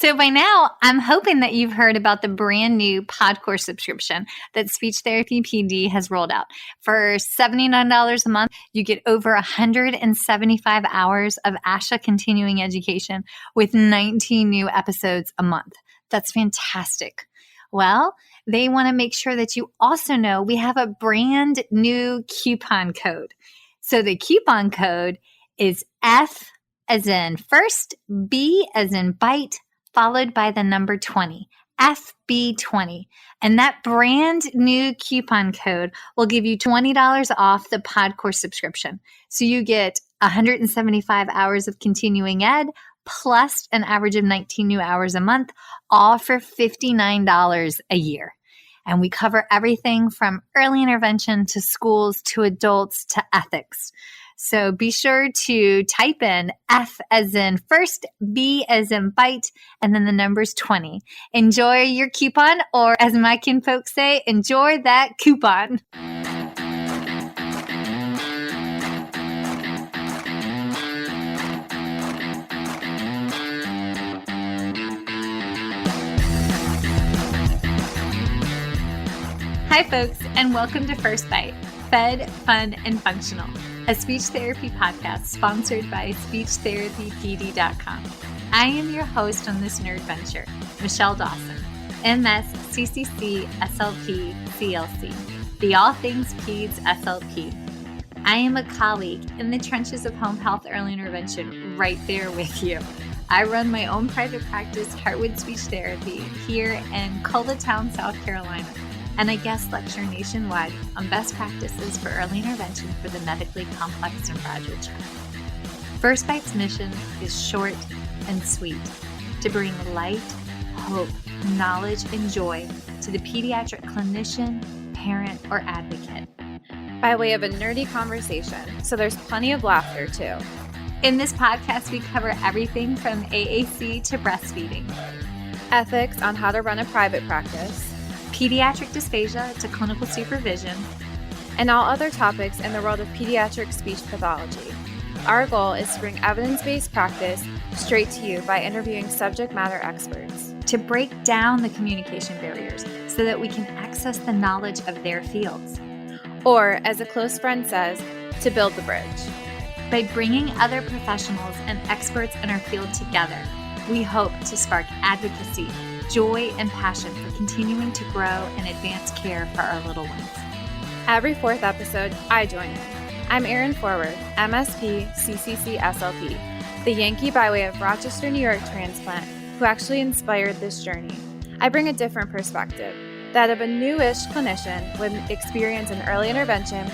So by now, I'm hoping that you've heard about the brand new PodCourse subscription that Speech Therapy PD has rolled out. For $79 a month, you get over 175 hours of ASHA continuing education with 19 new episodes a month. That's fantastic. Well, they want to make sure that you also know we have a brand new coupon code. So the coupon code is F as in first, B as in bite, followed by the number 20, FB20. And that brand new coupon code will give you $20 off the PodCourse subscription. So you get 175 hours of continuing ed plus an average of 19 new hours a month, all for $59 a year. And we cover everything from early intervention to schools to adults to ethics. So be sure to type in F as in first, B as in bite, and then the number's 20. Enjoy your coupon, or as my kin folks say, enjoy that coupon. Hi, folks, and welcome to First Bite, Fed, Fun, and Functional, a speech therapy podcast sponsored by SpeechTherapyPD.com. I am your host on this nerd venture, Michelle Dawson, MS, CCC-SLP, CLC, the All Things Peds SLP. I am a colleague in the trenches of home health early intervention right there with you. I run my own private practice, Heartwood Speech Therapy, here in Coletown, South Carolina. And I guest lecture nationwide on best practices for early intervention for the medically complex and fragile child. First Bite's mission is short and sweet, to bring light, hope, knowledge, and joy to the pediatric clinician, parent, or advocate. By way of a nerdy conversation, so there's plenty of laughter too. In this podcast, we cover everything from AAC to breastfeeding, ethics on how to run a private practice, pediatric dysphagia to clinical supervision, and all other topics in the world of pediatric speech pathology. Our goal is to bring evidence-based practice straight to you by interviewing subject matter experts. To break down the communication barriers so that we can access the knowledge of their fields. Or, as a close friend says, to build the bridge. By bringing other professionals and experts in our field together, we hope to spark advocacy, joy, and passion for continuing to grow and advance care for our little ones. Every fourth episode, I join in. I'm Erin Forward, MSP, CCC-SLP, the Yankee by way of Rochester, New York transplant who actually inspired this journey. I bring a different perspective, that of a newish clinician with experience in early intervention,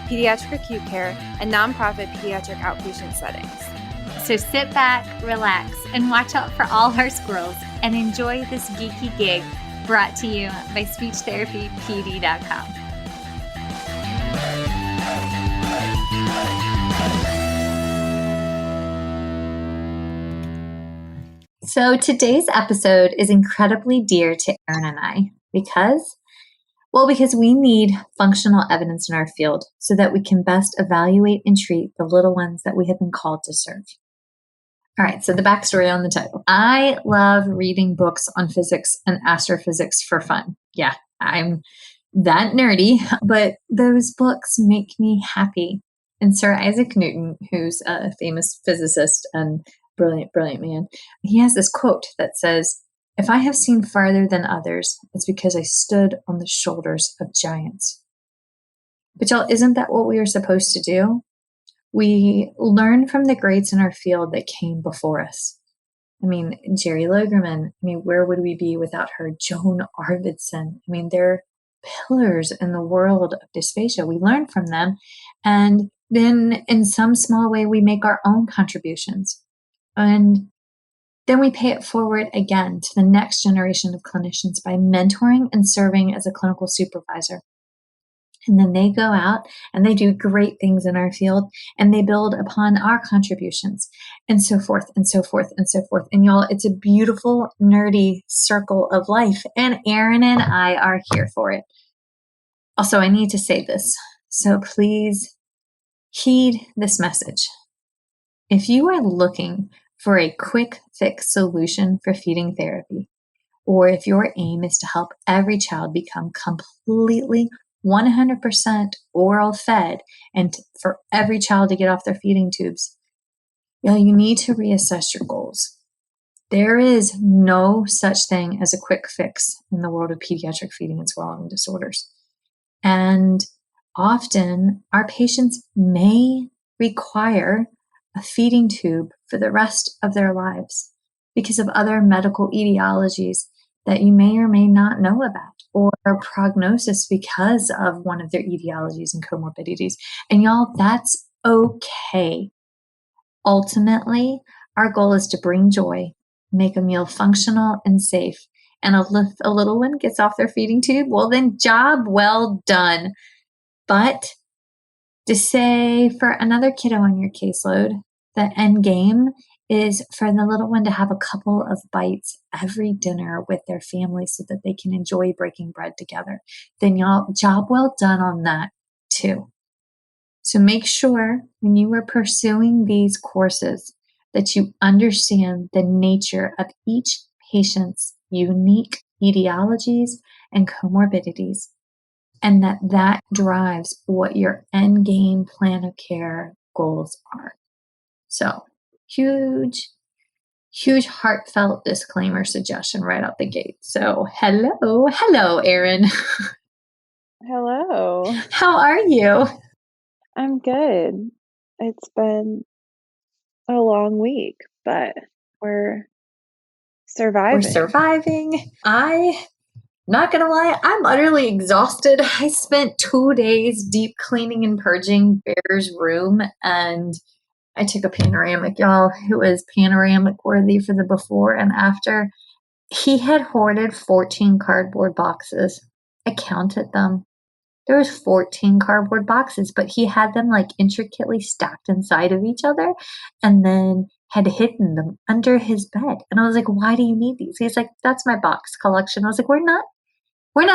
pediatric acute care, and nonprofit pediatric outpatient settings. So sit back, relax, and watch out for all our squirrels and enjoy this geeky gig brought to you by SpeechTherapyPD.com. So today's episode is incredibly dear to Erin and I because we need functional evidence in our field so that we can best evaluate and treat the little ones that we have been called to serve. All right, so the backstory on the title. I love reading books on physics and astrophysics for fun. Yeah, I'm that nerdy, but those books make me happy. And Sir Isaac Newton, who's a famous physicist and brilliant man, he has this quote that says, "If I have seen farther than others, it's because I stood on the shoulders of giants." But y'all, isn't that what we are supposed to do? We learn from the greats in our field that came before us. I mean, Jerry Logerman, where would we be without her? Joan Arvidson. They're pillars in the world of dysphagia. We learn from them. And then in some small way, we make our own contributions. And then we pay it forward again to the next generation of clinicians by mentoring and serving as a clinical supervisor. And then they go out and they do great things in our field and they build upon our contributions and so forth and so forth and so forth. And y'all, it's a beautiful, nerdy circle of life. And Erin and I are here for it. Also, I need to say this. So please heed this message. If you are looking for a quick fix solution for feeding therapy, or if your aim is to help every child become completely 100% oral fed and for every child to get off their feeding tubes, you need to reassess your goals. There is no such thing as a quick fix in the world of pediatric feeding and swallowing disorders. And often our patients may require a feeding tube for the rest of their lives because of other medical etiologies that you may or may not know about, or prognosis because of one of their etiologies and comorbidities. And y'all, that's okay. Ultimately, our goal is to bring joy, make a meal functional and safe, and if a little one gets off their feeding tube, well then job well done. But to say for another kiddo on your caseload, the end game is for the little one to have a couple of bites every dinner with their family so that they can enjoy breaking bread together. Then y'all, job well done on that too. So make sure when you are pursuing these courses that you understand the nature of each patient's unique etiologies and comorbidities, and that drives what your end game plan of care goals are. So huge heartfelt disclaimer suggestion right out the gate. So hello, Erin. Hello. How are you? I'm good. It's been a long week, but we're surviving. Not gonna lie, I'm utterly exhausted. I spent 2 days deep cleaning and purging Bear's room, and I took a panoramic, y'all. It was panoramic worthy for the before and after. He had hoarded 14 cardboard boxes. I counted them. There was 14 cardboard boxes, but he had them like intricately stacked inside of each other and then had hidden them under his bed. And I was like, why do you need these? He's like, that's my box collection. I was like, we're not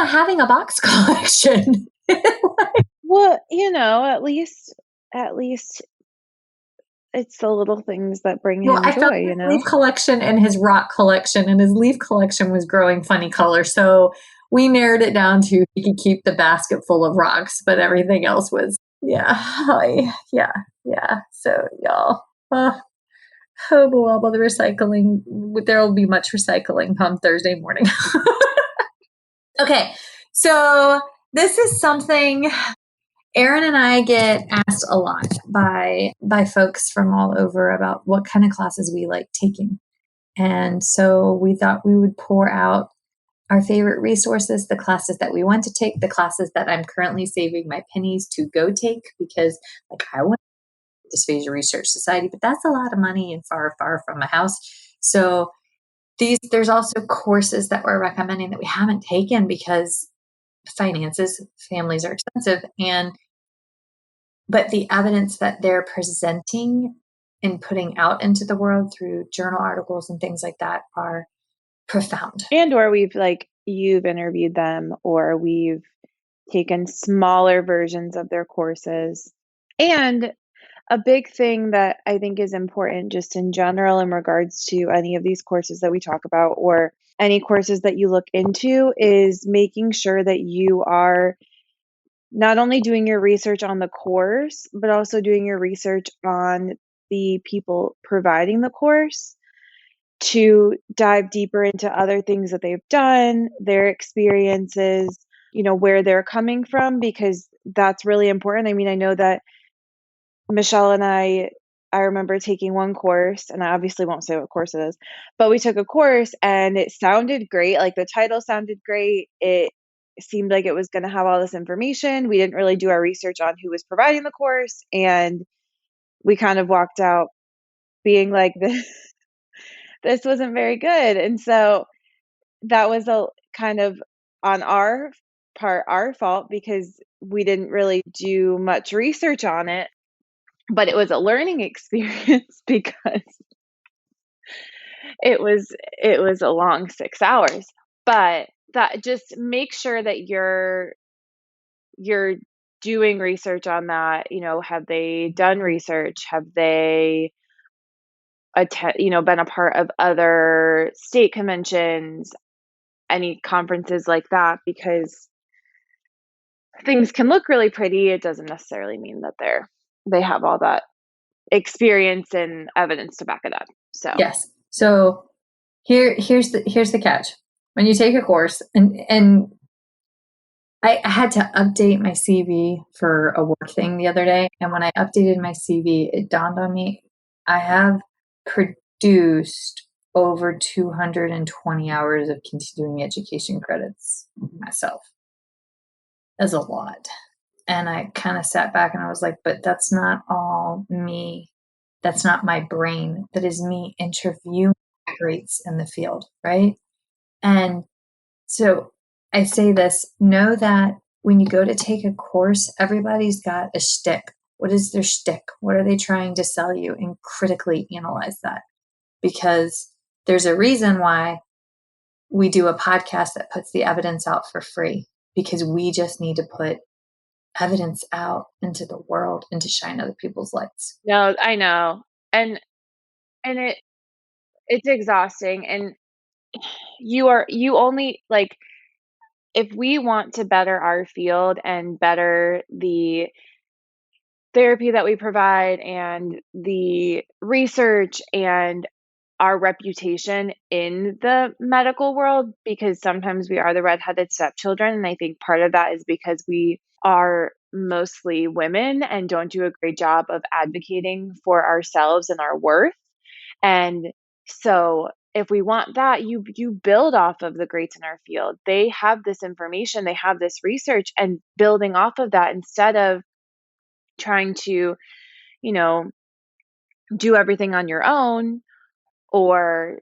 having a box collection. Well, at least it's the little things that bring him I found joy, his leaf collection and his rock collection, and his leaf collection was growing funny colors. So we narrowed it down to he could keep the basket full of rocks, but everything else was, yeah. So y'all, the recycling, there will be much recycling come Thursday morning. Okay, so this is something Erin and I get asked a lot by folks from all over about what kind of classes we like taking. And so we thought we would pour out our favorite resources, the classes that we want to take, the classes that I'm currently saving my pennies to go take because I want Dysphagia Research Society, but that's a lot of money and far, far from my house. So there's also courses that we're recommending that we haven't taken because finances, families are expensive, but the evidence that they're presenting and putting out into the world through journal articles and things like that are profound. And or you've interviewed them, or we've taken smaller versions of their courses. And a big thing that I think is important just in general in regards to any of these courses that we talk about or any courses that you look into is making sure that you are not only doing your research on the course, but also doing your research on the people providing the course to dive deeper into other things that they've done, their experiences, where they're coming from, because that's really important. I mean, I know that Michelle and I remember taking one course, and I obviously won't say what course it is, but we took a course and it sounded great. Like the title sounded great. It seemed like it was going to have all this information. We didn't really do our research on who was providing the course, and we kind of walked out being like, this wasn't very good. And so that was a kind of on our part, our fault, because we didn't really do much research on it. But it was a learning experience because it was a long 6 hours. But that, just make sure that you're doing research on that. Have they done research? Have they been a part of other state conventions, any conferences like that, because things can look really pretty. It doesn't necessarily mean that they have all that experience and evidence to back it up. So yes. So here's the catch. When you take a course, and I had to update my CV for a work thing the other day, and when I updated my CV, it dawned on me I have produced over 220 hours of continuing education credits myself. That's a lot. And I kind of sat back and I was like, but that's not all me. That's not my brain. That is me interviewing greats in the field, right? And so I say this, know that when you go to take a course, everybody's got a shtick. What is their shtick? What are they trying to sell you? And critically analyze that, because there's a reason why we do a podcast that puts the evidence out for free, because we just need to put evidence out into the world and to shine other people's lights. no, I know. And it's exhausting. And you only, like, if we want to better our field and better the therapy that we provide and the research and our reputation in the medical world, because sometimes we are the redheaded stepchildren. And I think part of that is because we are mostly women and don't do a great job of advocating for ourselves and our worth. And so if we want that, you build off of the greats in our field. They have this information, they have this research, and building off of that instead of trying to, you know, do everything on your own, or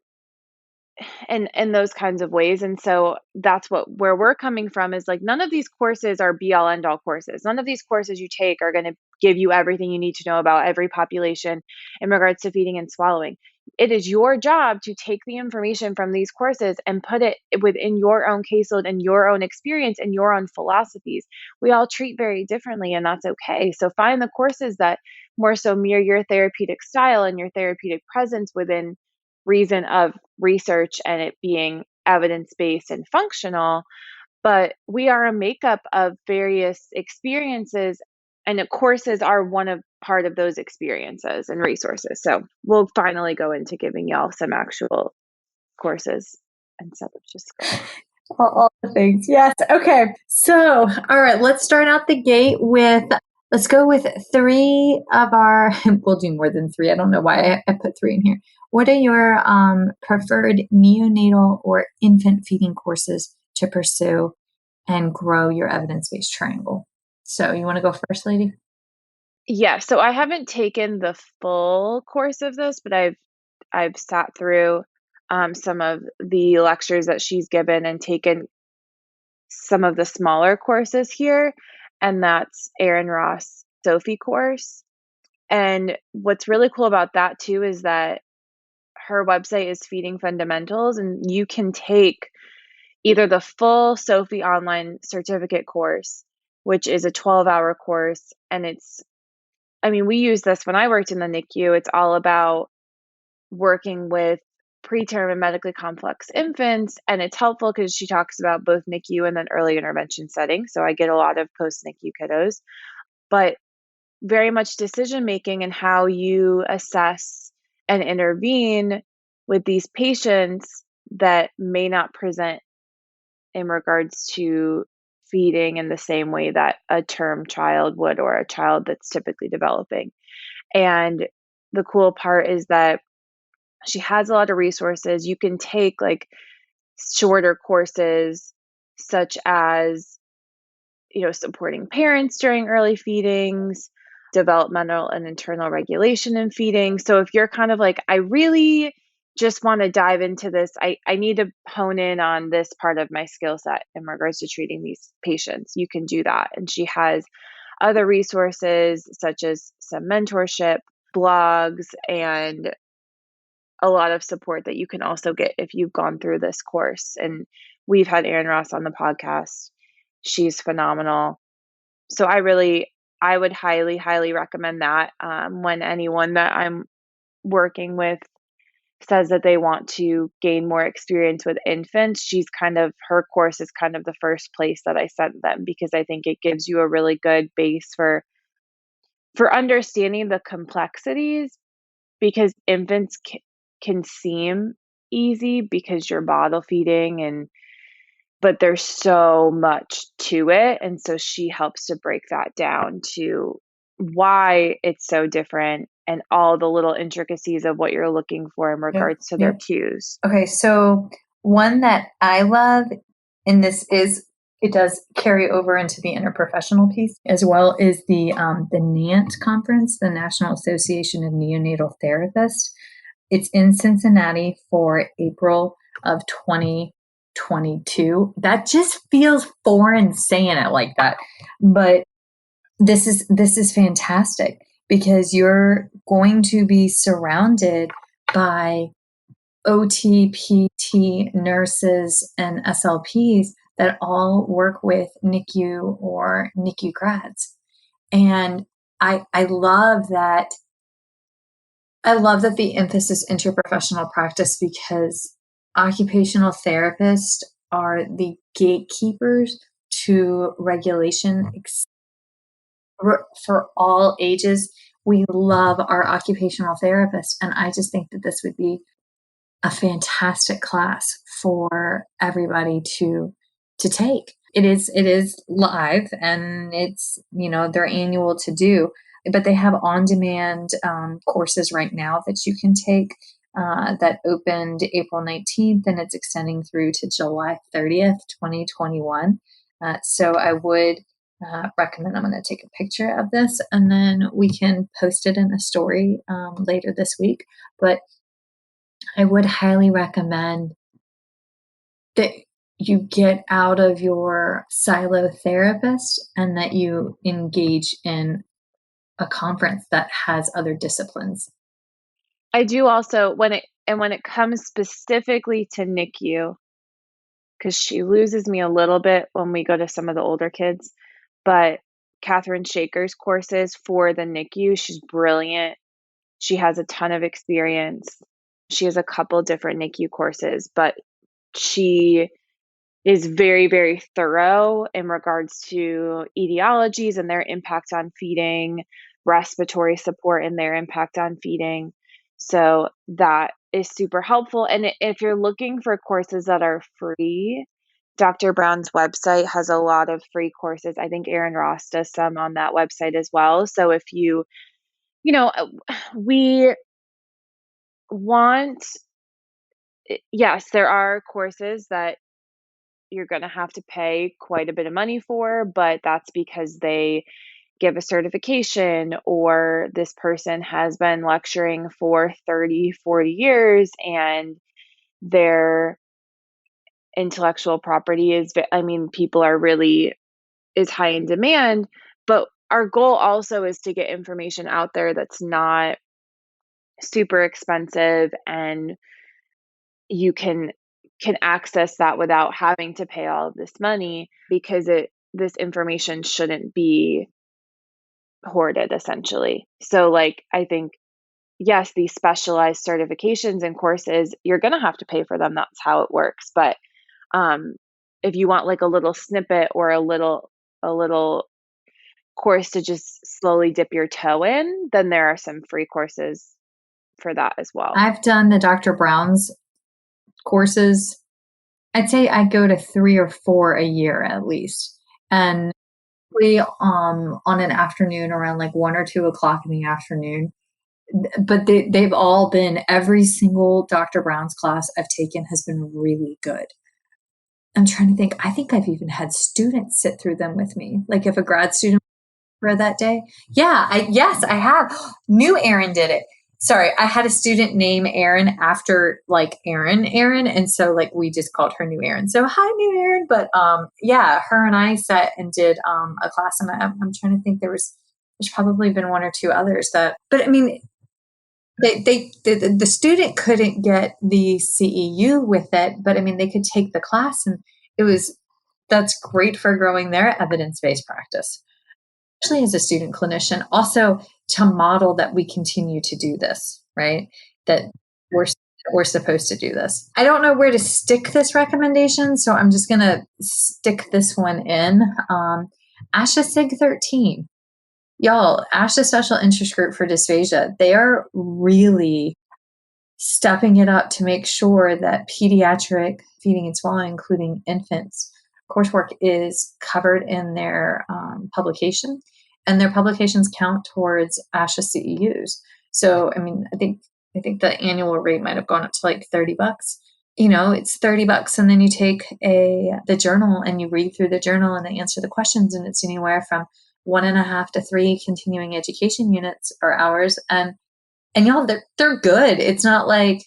and those kinds of ways. And so that's where we're coming from, is like, none of these courses are be all end all courses. None of these courses you take are going to give you everything you need to know about every population in regards to feeding and swallowing. It is your job to take the information from these courses and put it within your own caseload and your own experience and your own philosophies. We all treat very differently, and that's okay. So find the courses that more so mirror your therapeutic style and your therapeutic presence within reason of research and it being evidence-based and functional. But we are a makeup of various experiences, and the courses are one of part of those experiences and resources. So we'll finally go into giving y'all some actual courses instead of just All the things. Yes. Okay. So, all right, let's start out the gate with, let's go with three of our, we'll do more than three. I don't know why I put three in here. What are your preferred neonatal or infant feeding courses to pursue and grow your evidence-based triangle? So you want to go first, lady? Yeah, so I haven't taken the full course of this, but I've sat through some of the lectures that she's given and taken some of the smaller courses here, and that's Erin Ross' Sophie course. And what's really cool about that too is that her website is Feeding Fundamentals, and you can take either the full Sophie online certificate course, which is a 12-hour course, and we use this when I worked in the NICU. It's all about working with preterm and medically complex infants, and it's helpful because she talks about both NICU and then early intervention settings. So I get a lot of post NICU kiddos, but very much decision making and how you assess and intervene with these patients that may not present in regards to feeding in the same way that a term child would, or a child that's typically developing. And the cool part is that she has a lot of resources. You can take like shorter courses, such as, supporting parents during early feedings, developmental and internal regulation in feeding. So if you're kind of like, I really just want to dive into this, I need to hone in on this part of my skill set in regards to treating these patients, you can do that. And she has other resources such as some mentorship, blogs, and a lot of support that you can also get if you've gone through this course. And we've had Erin Ross on the podcast. She's phenomenal. So I would highly, highly recommend that when anyone that I'm working with says that they want to gain more experience with infants, her course is kind of the first place that I sent them, because I think it gives you a really good base for understanding the complexities, because infants can seem easy because you're bottle feeding, but there's so much to it, and so she helps to break that down to why it's so different and all the little intricacies of what you're looking for in regards to their cues. Okay, so one that I love, and it does carry over into the interprofessional piece as well, is the NANT conference, the National Association of Neonatal Therapists. It's in Cincinnati for April of 2022. That just feels foreign saying it like that, but this is fantastic, because you're going to be surrounded by OT, PT, nurses, and SLPs that all work with NICU or NICU grads. And I love that. I love that the emphasis interprofessional practice, because occupational therapists are the gatekeepers to regulation for all ages. We love our occupational therapists, and I just think that this would be a fantastic class for everybody to take. It is live, and it's, their annual to do, but they have on-demand courses right now that you can take that opened April 19th, and it's extending through to July 30th, 2021. So I would recommend, I'm going to take a picture of this, and then we can post it in a story later this week. But I would highly recommend that you get out of your silo therapist and that you engage in a conference that has other disciplines. I do also, when it comes specifically to NICU, because she loses me a little bit when we go to some of the older kids, but Catherine Shaker's courses for the NICU, she's brilliant. She has a ton of experience. She has a couple different NICU courses, but she is very, very thorough in regards to etiologies and their impact on feeding, respiratory support and their impact on feeding. So that is super helpful. And if you're looking for courses that are free, Dr. Brown's website has a lot of free courses. I think Erin Ross does some on that website as well. So if we want, yes, there are courses that you're going to have to pay quite a bit of money for, but that's because they give a certification, or this person has been lecturing for 30, 40 years and their intellectual property is high in demand. But our goal also is to get information out there that's not super expensive, and you can access that without having to pay all of this money, because this information shouldn't be hoarded, essentially. So I think, yes, these specialized certifications and courses, you're going to have to pay for them. That's how it works. But if you want a little snippet or a little course to just slowly dip your toe in, then there are some free courses for that as well. I've done the Dr. Brown's courses. I'd say I go to 3 or 4 a year at least. And we on an afternoon around 1 or 2 o'clock in the afternoon. But they've all been, every single Dr. Brown's class I've taken has been really good. I'm trying to think. I think I've even had students sit through them with me. If a grad student for that day. Yeah, yes, I have. New Erin did it. Sorry, I had a student name Erin after Erin, and so we just called her New Erin. So hi, New Erin. But yeah, her and I sat and did a class, and I'm trying to think. There's probably been 1 or 2 others that. But I mean, the student couldn't get the CEU with it, but I mean, they could take the class, and that's great for growing their evidence-based practice, especially as a student clinician. Also, to model that we continue to do this, right? That we're we're supposed to do this. I don't know where to stick this recommendation, so I'm just going to stick this one in. ASHA SIG 13. Y'all, ASHA Special Interest Group for Dysphagia, they are really stepping it up to make sure that pediatric feeding and swallowing, including infants, coursework is covered in their publication, and their publications count towards ASHA CEUs. So, I mean, I think the annual rate might have gone up to like $30. It's $30, and then you take the journal and you read through the journal and they answer the questions, and it's anywhere from 1.5 to 3 continuing education units or hours, and y'all, they're good. It's not like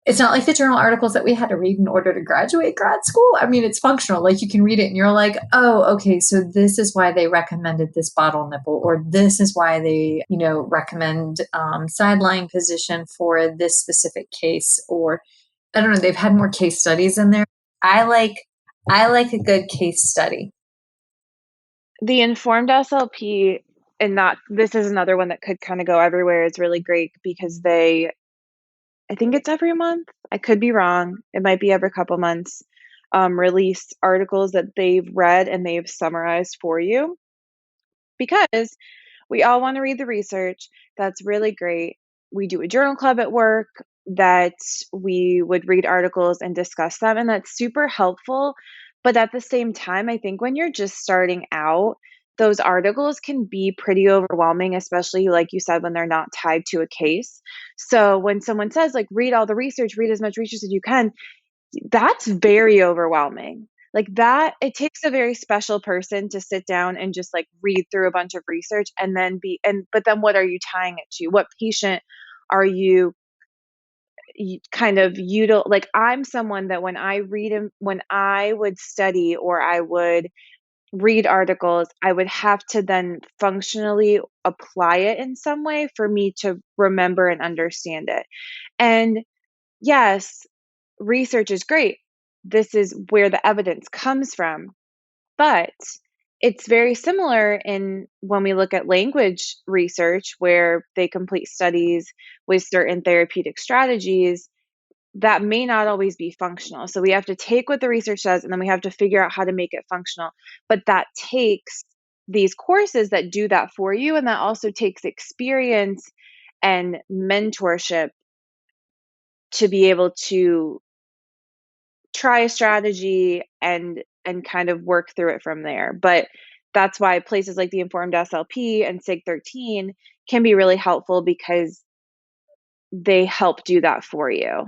the journal articles that we had to read in order to graduate grad school. I mean, it's functional. Like, you can read it and you're like, oh, okay, so this is why they recommended this bottle nipple, or this is why they, recommend sideline position for this specific case, or I don't know, they've had more case studies in there. I like a good case study. The informed SLP, and this is another one that could kind of go everywhere, is really great because I think it's every month. I could be wrong. It might be every couple months. Release articles that they've read and they've summarized for you, because we all want to read the research. That's really great. We do a journal club at work that we would read articles and discuss them, and that's super helpful. But at the same time, I think when you're just starting out, those articles can be pretty overwhelming, especially, like you said, when they're not tied to a case. So when someone says, like, read all the research, read as much research as you can, that's very overwhelming. Like, that, it takes a very special person to sit down and just like read through a bunch of research and then but then what are you tying it to? What patient are you kind of like, I'm someone that when I would study or I would read articles, I would have to then functionally apply it in some way for me to remember and understand it. And yes, research is great. This is where the evidence comes from. But it's very similar in when we look at language research, where they complete studies with certain therapeutic strategies that may not always be functional. So we have to take what the research says, and then we have to figure out how to make it functional. But that takes these courses that do that for you, and that also takes experience and mentorship to be able to try a strategy and kind of work through it from there. But that's why places like the Informed SLP and SIG 13 can be really helpful, because they help do that for you.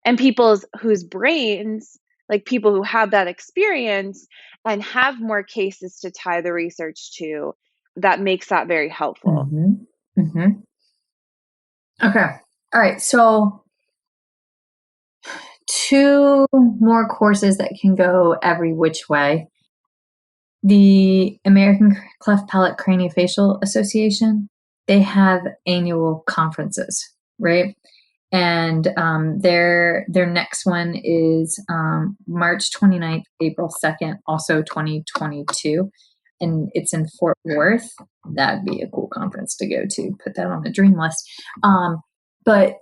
And whose brains, like people who have that experience and have more cases to tie the research to, that makes that very helpful. Mm-hmm. Mm-hmm. Okay. All right. So 2 more courses that can go every which way. The American Cleft Palate Craniofacial Association, they have annual conferences, right? And their next one is March 29th, April 2nd, also 2022. And it's in Fort Worth. That'd be a cool conference to go to. Put that on the dream list. But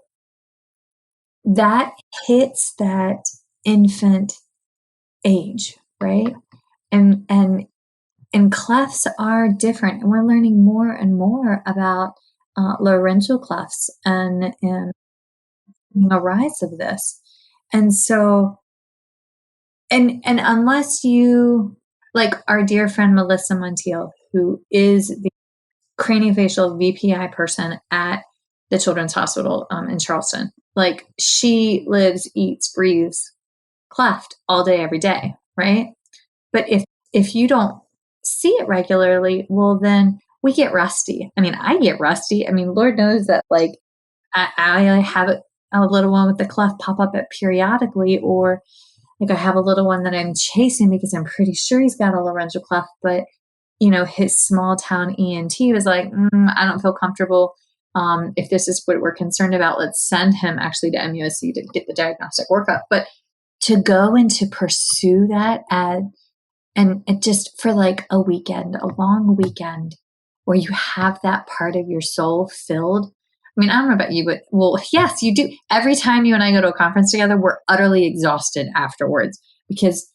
that hits that infant age, right? And clefts are different. And we're learning more and more about laryngeal clefts and a rise of this. And so, and unless you, like our dear friend Melissa Montiel, who is the craniofacial VPI person at the Children's Hospital in Charleston, like she lives, eats, breathes cleft all day, every day, right? But if you don't see it regularly, well, then we get rusty. I mean, I get rusty. I mean, Lord knows that, like, I have a little one with the cleft pop up at periodically, or like I have a little one that I'm chasing because I'm pretty sure he's got a laryngeal cleft, but his small town ENT was like, I don't feel comfortable. If this is what we're concerned about, let's send him actually to MUSC to get the diagnostic workup. But to go and to pursue that and just for like a weekend, a long weekend where you have that part of your soul filled, I mean, I don't know about you, but well, yes, you do. Every time you and I go to a conference together, we're utterly exhausted afterwards because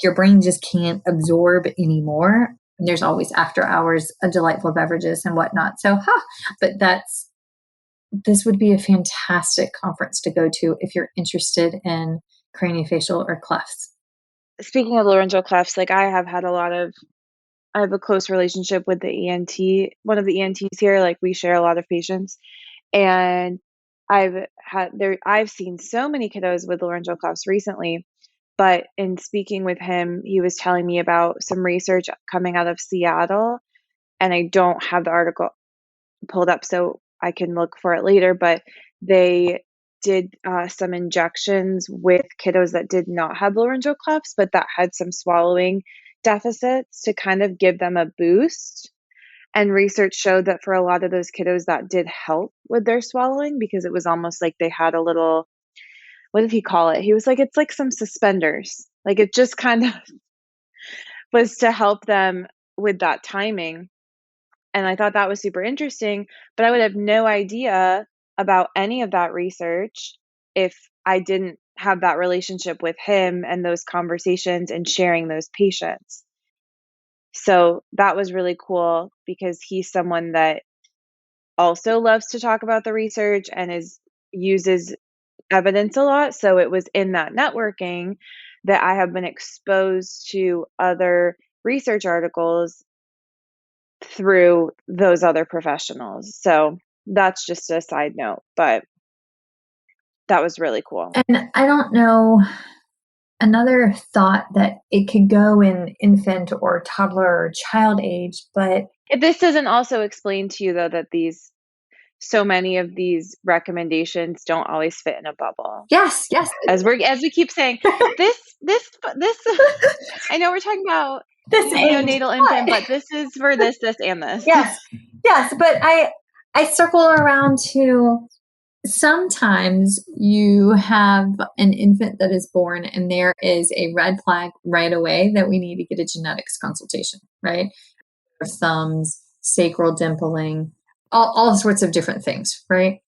your brain just can't absorb anymore. And there's always after hours of delightful beverages and whatnot. So, but this would be a fantastic conference to go to if you're interested in craniofacial or clefts. Speaking of laryngeal clefts, like I have a close relationship with the ENT, one of the ENTs here. Like we share a lot of patients, and I've seen so many kiddos with laryngeal clefts recently. But in speaking with him, he was telling me about some research coming out of Seattle, and I don't have the article pulled up, so I can look for it later. But they did some injections with kiddos that did not have laryngeal clefts, but that had some swallowing deficits to kind of give them a boost. And research showed that for a lot of those kiddos, that did help with their swallowing because it was almost like they had a little, what did he call it? He was like, it's like some suspenders. Like it just kind of was to help them with that timing. And I thought that was super interesting, but I would have no idea about any of that research if I didn't have that relationship with him and those conversations and sharing those patients. So that was really cool because he's someone that also loves to talk about the research and uses evidence a lot. So it was in that networking that I have been exposed to other research articles through those other professionals. So that's just a side note, but that was really cool. And I don't know, another thought that it could go in infant or toddler or child age, but If this doesn't also explain to you though that so many of these recommendations don't always fit in a bubble. yes. As we keep saying, this I know we're talking about This neonatal infant, but this is for this, and this. Yes, but I circle around to sometimes you have an infant that is born and there is a red flag right away that we need to get a genetics consultation, right? Thumbs, sacral dimpling, all sorts of different things, right?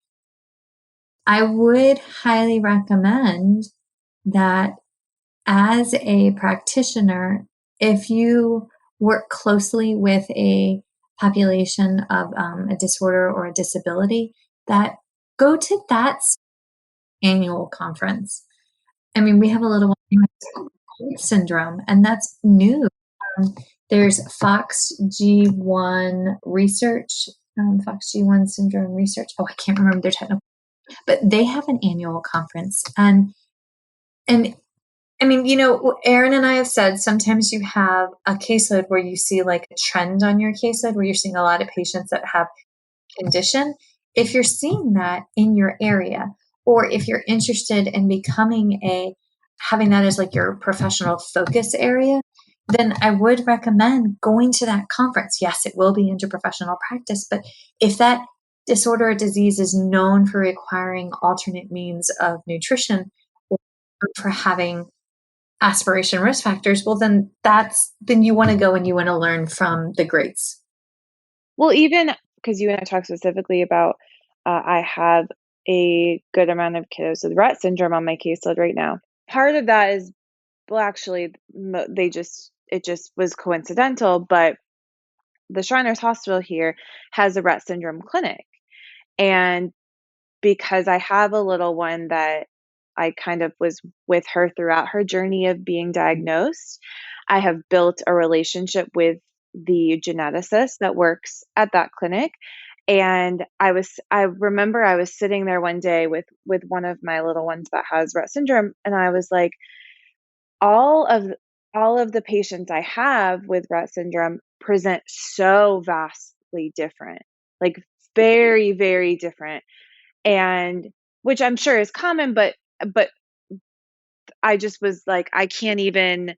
I would highly recommend that as a practitioner, if you work closely with a population of a disorder or a disability, that go to that annual conference. I mean, we have a little one syndrome, and that's new. There's FOXG1 research, FOXG1 syndrome research. Oh, I can't remember their technical, but they have an annual conference, and I mean, Erin and I have said sometimes you have a caseload where you see like a trend on your caseload where you're seeing a lot of patients that have condition. If you're seeing that in your area, or if you're interested in having that as like your professional focus area, then I would recommend going to that conference. Yes, it will be interprofessional practice, but if that disorder or disease is known for requiring alternate means of nutrition or for having aspiration risk factors, well, then you want to go and you want to learn from the greats. Well, even because you and I talked specifically about, I have a good amount of kiddos with Rett syndrome on my caseload right now. Part of that is, well, actually, it just was coincidental, but the Shriners Hospital here has a Rett syndrome clinic. And because I have a little one that I kind of was with her throughout her journey of being diagnosed, I have built a relationship with the geneticist that works at that clinic. And I remember I was sitting there one day with one of my little ones that has Rett syndrome, and I was like, all of the patients I have with Rett syndrome present so vastly different, like very, very different. And which I'm sure is common, but I just was like, I can't even,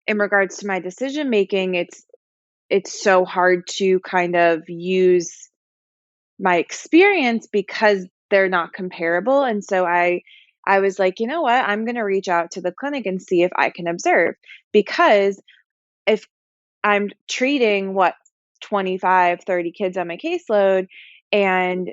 in regards to my decision making, it's so hard to kind of use my experience because they're not comparable. And so I was like, you know what, I'm going to reach out to the clinic and see if I can observe, because if I'm treating 25, 30 kids on my caseload, and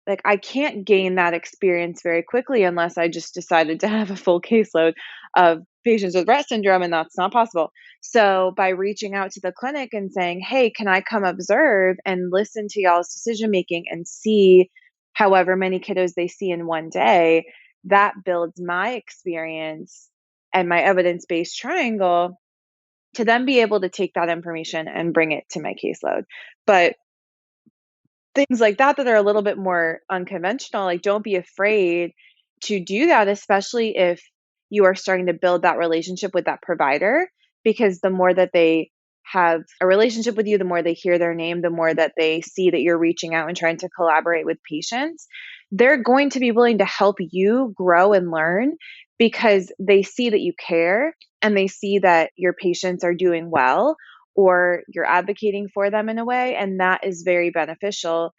like, I can't gain that experience very quickly unless I just decided to have a full caseload of patients with Rett syndrome, and that's not possible. So by reaching out to the clinic and saying, "Hey, can I come observe and listen to y'all's decision making and see however many kiddos they see in one day," that builds my experience and my evidence-based triangle to then be able to take that information and bring it to my caseload. But things like that are a little bit more unconventional, like, don't be afraid to do that, especially if you are starting to build that relationship with that provider, because the more that they have a relationship with you, the more they hear their name, the more that they see that you're reaching out and trying to collaborate with patients, they're going to be willing to help you grow and learn because they see that you care and they see that your patients are doing well or you're advocating for them in a way, and that is very beneficial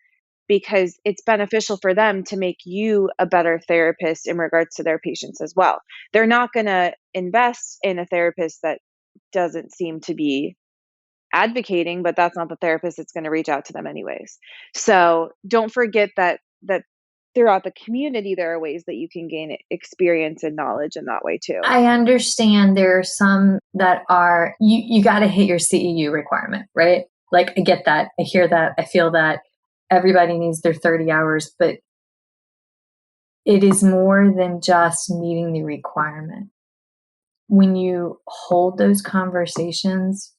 because it's beneficial for them to make you a better therapist in regards to their patients as well. They're not going to invest in a therapist that doesn't seem to be advocating, but that's not the therapist that's going to reach out to them anyways. So don't forget that throughout the community there are ways that you can gain experience and knowledge in that way too. I understand there are some that are, you got to hit your CEU requirement, right? Like, I get that. I hear that. I feel that everybody needs their 30 hours, but it is more than just meeting the requirement. When you hold those conversations,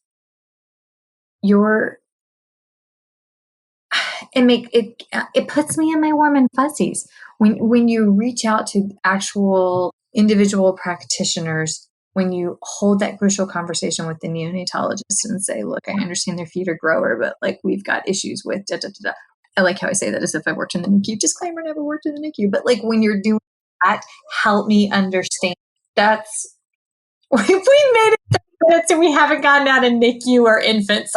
it puts me in my warm and fuzzies when you reach out to actual individual practitioners, when you hold that crucial conversation with the neonatologist and say, "Look, I understand their feet are grower, but like, we've got issues with da da da da." I like how I say that as if I worked in the NICU. Disclaimer: never worked in the NICU. But like, when you're doing that, help me understand. That's we made it 30 minutes and we haven't gotten out of NICU or infants.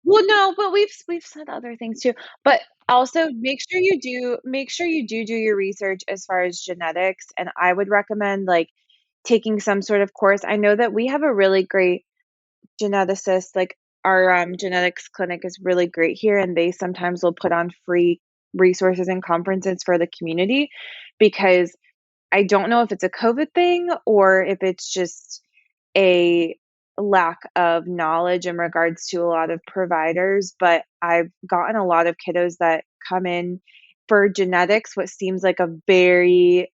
Well, no, but we've said other things too. But also make sure you do your research as far as genetics, and I would recommend like taking some sort of course. I know that we have a really great geneticist, like our genetics clinic is really great here, and they sometimes will put on free resources and conferences for the community because I don't know if it's a COVID thing or if it's just a lack of knowledge in regards to a lot of providers, but I've gotten a lot of kiddos that come in for genetics, what seems like a very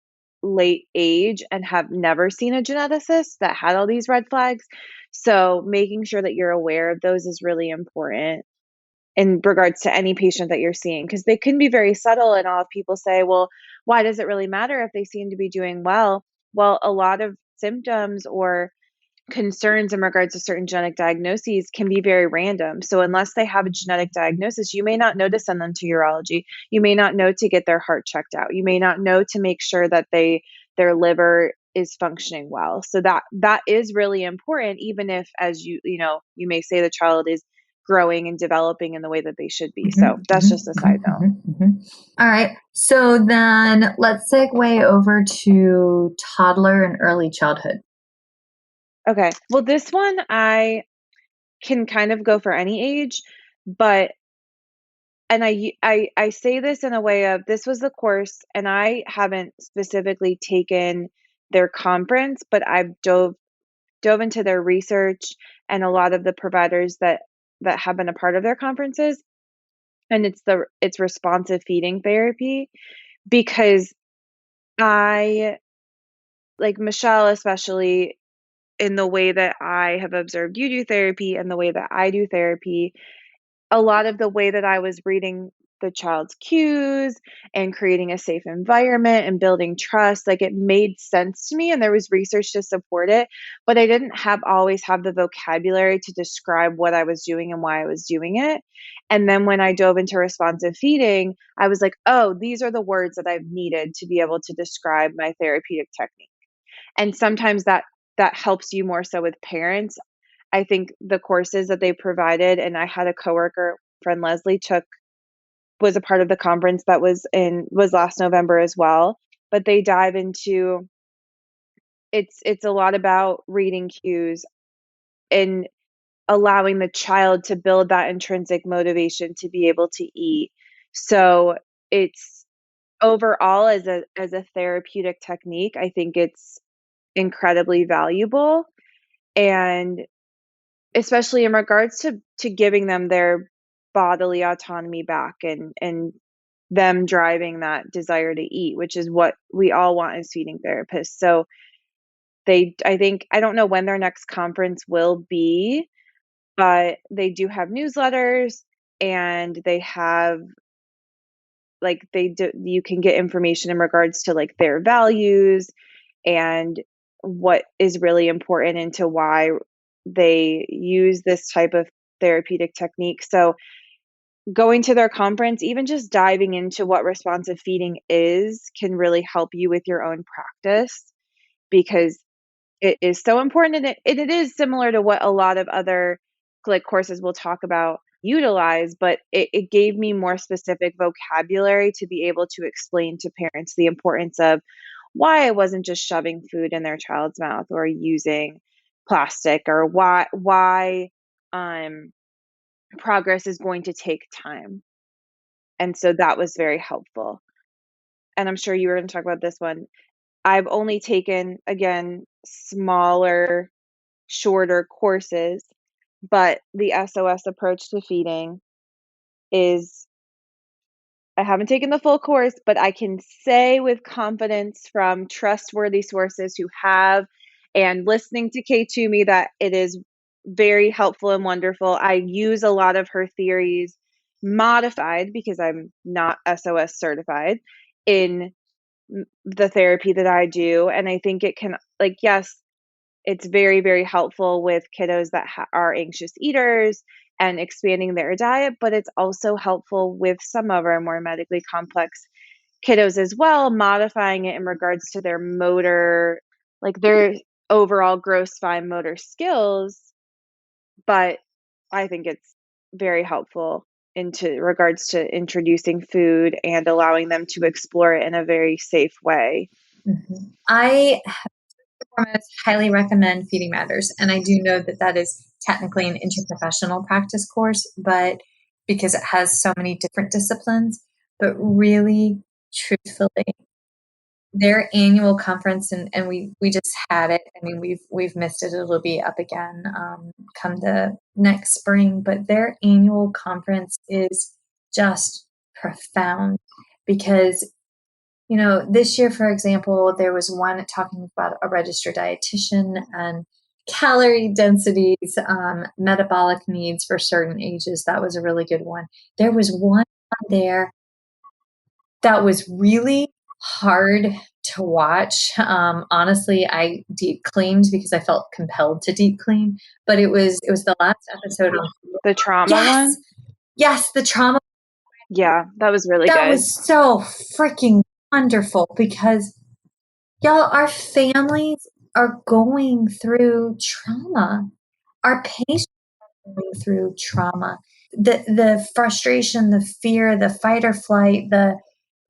late age, and have never seen a geneticist that had all these red flags. So making sure that you're aware of those is really important in regards to any patient that you're seeing, because they can be very subtle. And all of people say, well, why does it really matter if they seem to be doing well? Well, a lot of symptoms or concerns in regards to certain genetic diagnoses can be very random. So unless they have a genetic diagnosis, you may not know to send them to urology. You may not know to get their heart checked out. You may not know to make sure that their liver is functioning well. So that is really important, even if, as you may say the child is growing and developing in the way that they should be. So that's just a side note. All right. So then let's segue over to toddler and early childhood. Okay. Well, this one I can kind of go for any age, but I say this in a way of, this was the course, and I haven't specifically taken their conference, but I've dove into their research and a lot of the providers that have been a part of their conferences, and it's responsive feeding therapy, because I like Michelle, especially in the way that I have observed you do therapy and the way that I do therapy, a lot of the way that I was reading the child's cues and creating a safe environment and building trust, like, it made sense to me and there was research to support it, but I didn't always have the vocabulary to describe what I was doing and why I was doing it. And then when I dove into responsive feeding, I was like, oh, these are the words that I've needed to be able to describe my therapeutic technique. And sometimes that helps you more so with parents. I think the courses that they provided, and I had a coworker, friend Leslie, was a part of the conference that was last November as well. But they dive into, it's a lot about reading cues and allowing the child to build that intrinsic motivation to be able to eat. So it's overall as a therapeutic technique, I think it's incredibly valuable. And especially in regards to giving them their bodily autonomy back and them driving that desire to eat, which is what we all want as feeding therapists. So I don't know when their next conference will be, but they do have newsletters and they have you can get information in regards to like their values and what is really important into why they use this type of therapeutic technique. So going to their conference, even just diving into what responsive feeding is, can really help you with your own practice, because it is so important, and it is similar to what a lot of other like courses we'll talk about utilize, but it gave me more specific vocabulary to be able to explain to parents the importance of why I wasn't just shoving food in their child's mouth or using plastic, or why progress is going to take time. And so that was very helpful. And I'm sure you were going to talk about this one. I've only taken, again, smaller, shorter courses, but the SOS approach to feeding is, I haven't taken the full course, but I can say with confidence from trustworthy sources who have, and listening to Kay Toomey, that it is very helpful and wonderful. I use a lot of her theories modified, because I'm not SOS certified, in the therapy that I do. And I think it can, like, yes, it's very, very helpful with kiddos that are anxious eaters and expanding their diet, but it's also helpful with some of our more medically complex kiddos as well, modifying it in regards to their motor, like their overall gross fine motor skills. But I think it's very helpful into regards to introducing food and allowing them to explore it in a very safe way. Mm-hmm. I highly recommend Feeding Matters. And I do know that that is technically an interprofessional practice course, but because it has so many different disciplines, but really, truthfully, their annual conference, and we just had it. I mean, we've missed it. It'll be up again come the next spring. But their annual conference is just profound, because this year, for example, there was one talking about a registered dietitian and calorie densities, metabolic needs for certain ages. That was a really good one. There was one there that was really hard to watch. Honestly, I deep cleaned because I felt compelled to deep clean, but it was the last episode on the trauma one. Yes, the trauma. Yeah, that was really good. That was so freaking wonderful, because y'all, our families are going through trauma. Our patients are going through trauma. The frustration, the fear, the fight or flight,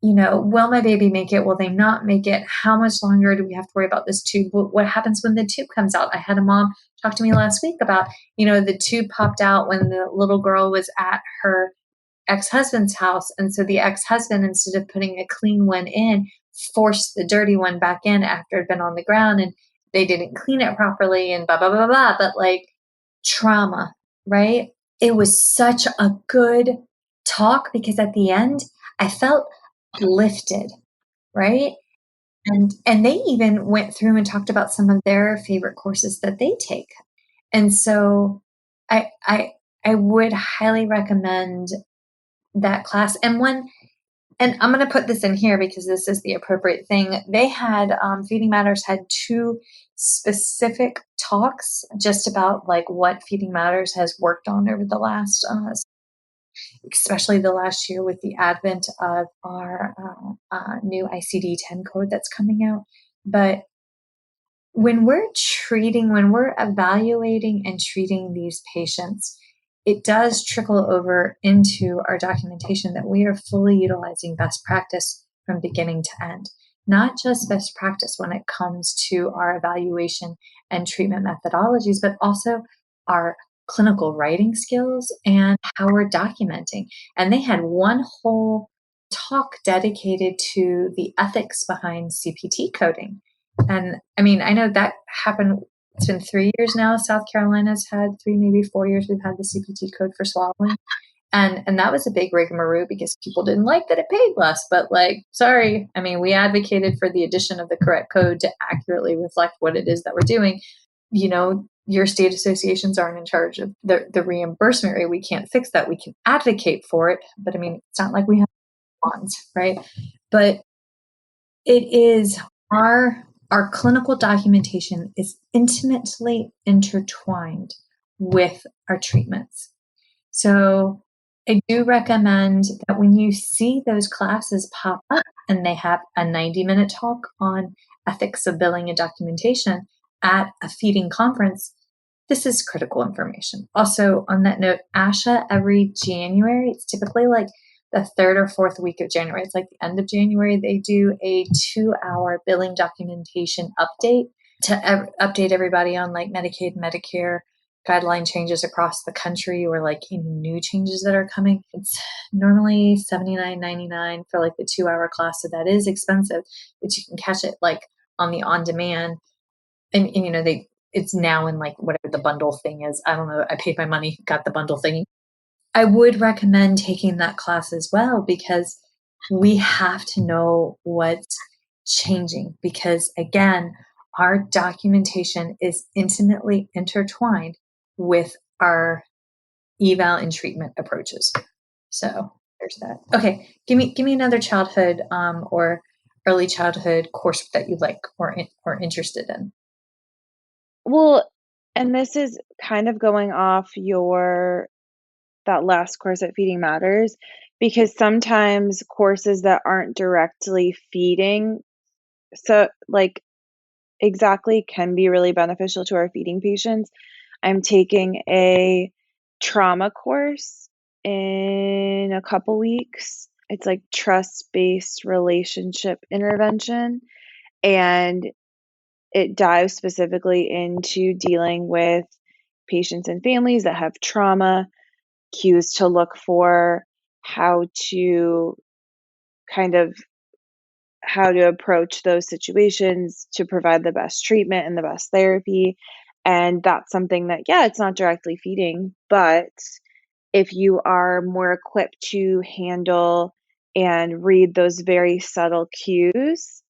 will my baby make it? Will they not make it? How much longer do we have to worry about this tube? What happens when the tube comes out? I had a mom talk to me last week about, the tube popped out when the little girl was at her ex-husband's house. And so the ex-husband, instead of putting a clean one in, forced the dirty one back in after it had been on the ground, and they didn't clean it properly, and blah, blah, blah, blah. But like, trauma, right? It was such a good talk, because at the end I felt lifted, right? And they even went through and talked about some of their favorite courses that they take. And so I would highly recommend that class. And I'm going to put this in here because this is the appropriate thing. They had, Feeding Matters had 2 specific talks just about like what Feeding Matters has worked on over the last, especially the last year with the advent of our new ICD-10 code that's coming out. But when we're evaluating and treating these patients, it does trickle over into our documentation that we are fully utilizing best practice from beginning to end. Not just best practice when it comes to our evaluation and treatment methodologies, but also our clinical writing skills and how we're documenting. And they had one whole talk dedicated to the ethics behind CPT coding. And I mean, I know that happened. It's been 3 years now. South Carolina's had 3, maybe 4 years. We've had the CPT code for swallowing. And that was a big rigmarole because people didn't like that it paid less. But like, sorry, I mean, we advocated for the addition of the correct code to accurately reflect what it is that we're doing. You know, your state associations aren't in charge of the reimbursement rate. We can't fix that. We can advocate for it. But I mean, it's not like we have bonds, right? But it is our clinical documentation is intimately intertwined with our treatments. So I do recommend that when you see those classes pop up and they have a 90-minute talk on ethics of billing and documentation at a feeding conference, this is critical information. Also, on that note, ASHA every January, it's typically like the 3rd or 4th week of January. It's like the end of January. They do a 2-hour billing documentation update to update everybody on like Medicaid, Medicare guideline changes across the country or like any new changes that are coming. It's normally $79.99 for like the 2-hour class. So that is expensive, but you can catch it like on the on-demand. And you know, it's now in like whatever the bundle thing is. I don't know. I paid my money, got the bundle thingy. I would recommend taking that class as well because we have to know what's changing because again, our documentation is intimately intertwined with our eval and treatment approaches. So there's that. Okay, give me another childhood or early childhood course that you like or interested in. Well, and this is kind of going off that last course at Feeding Matters, because sometimes courses that aren't directly feeding, so like exactly can be really beneficial to our feeding patients. I'm taking a trauma course in a couple weeks. It's like trust-based relationship intervention, and it dives specifically into dealing with patients and families that have trauma, cues to look for, how to approach those situations to provide the best treatment and the best therapy. And that's something that, yeah, it's not directly feeding, but if you are more equipped to handle and read those very subtle cues,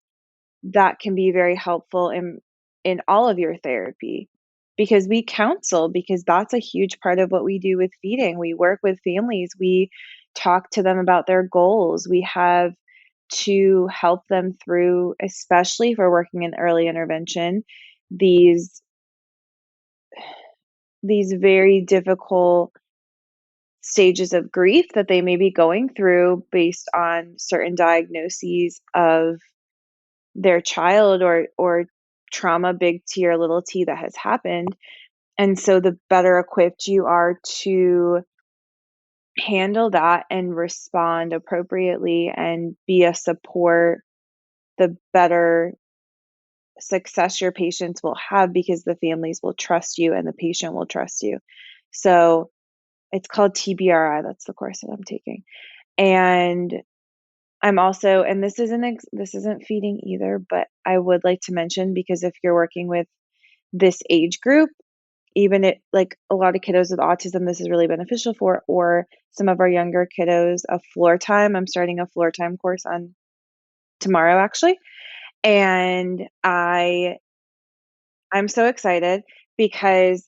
that can be very helpful in all of your therapy. Because we counsel, because that's a huge part of what we do with feeding. We work with families, we talk to them about their goals. We have to help them through, especially if we're working in early intervention, these very difficult stages of grief that they may be going through based on certain diagnoses of their child or trauma, big T or little t, that has happened. And so the better equipped you are to handle that and respond appropriately and be a support, the better success your patients will have, because the families will trust you and the patient will trust you. So it's called TBRI. That's the course that I'm taking. And I'm also, and this isn't feeding either, but I would like to mention, because if you're working with this age group, even it like a lot of kiddos with autism, this is really beneficial for, or some of our younger kiddos, a floor time. I'm starting a floor time course on tomorrow, actually. And I'm so excited because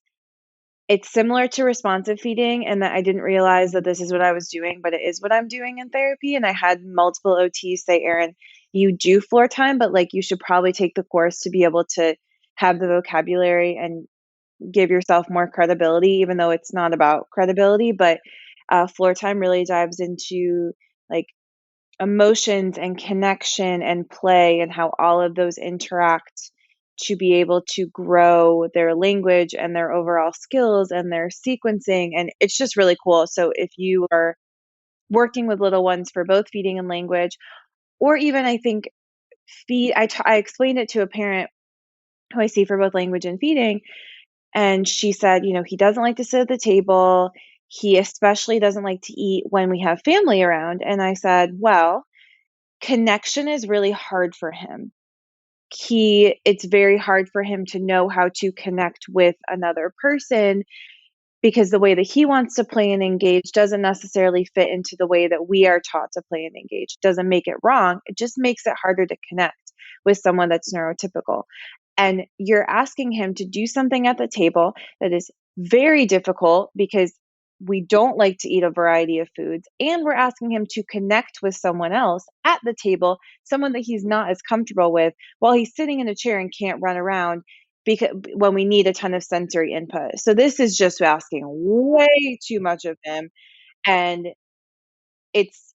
it's similar to responsive feeding, and that I didn't realize that this is what I was doing, but it is what I'm doing in therapy. And I had multiple OTs say, Erin, you do floor time, but like you should probably take the course to be able to have the vocabulary and give yourself more credibility, even though it's not about credibility. But floor time really dives into like emotions and connection and play and how all of those interact to be able to grow their language and their overall skills and their sequencing. And it's just really cool. So if you are working with little ones for both feeding and language, or even I think I explained it to a parent who I see for both language and feeding. And she said, he doesn't like to sit at the table. He especially doesn't like to eat when we have family around. And I said, well, connection is really hard for him. It's very hard for him to know how to connect with another person because the way that he wants to play and engage doesn't necessarily fit into the way that we are taught to play and engage. It doesn't make it wrong. It just makes it harder to connect with someone that's neurotypical. And you're asking him to do something at the table that is very difficult because we don't like to eat a variety of foods. And we're asking him to connect with someone else at the table, someone that he's not as comfortable with, while he's sitting in a chair and can't run around because when we need a ton of sensory input. So this is just asking way too much of him. And it's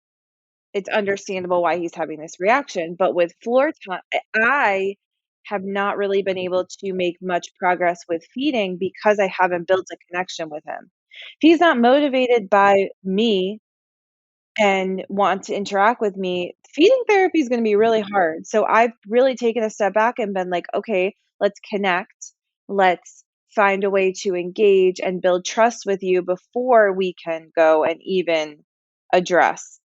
understandable why he's having this reaction. But with floor time, I have not really been able to make much progress with feeding because I haven't built a connection with him. If he's not motivated by me and want to interact with me, feeding therapy is going to be really hard. So I've really taken a step back and been like, okay, let's connect. Let's find a way to engage and build trust with you before we can go and even address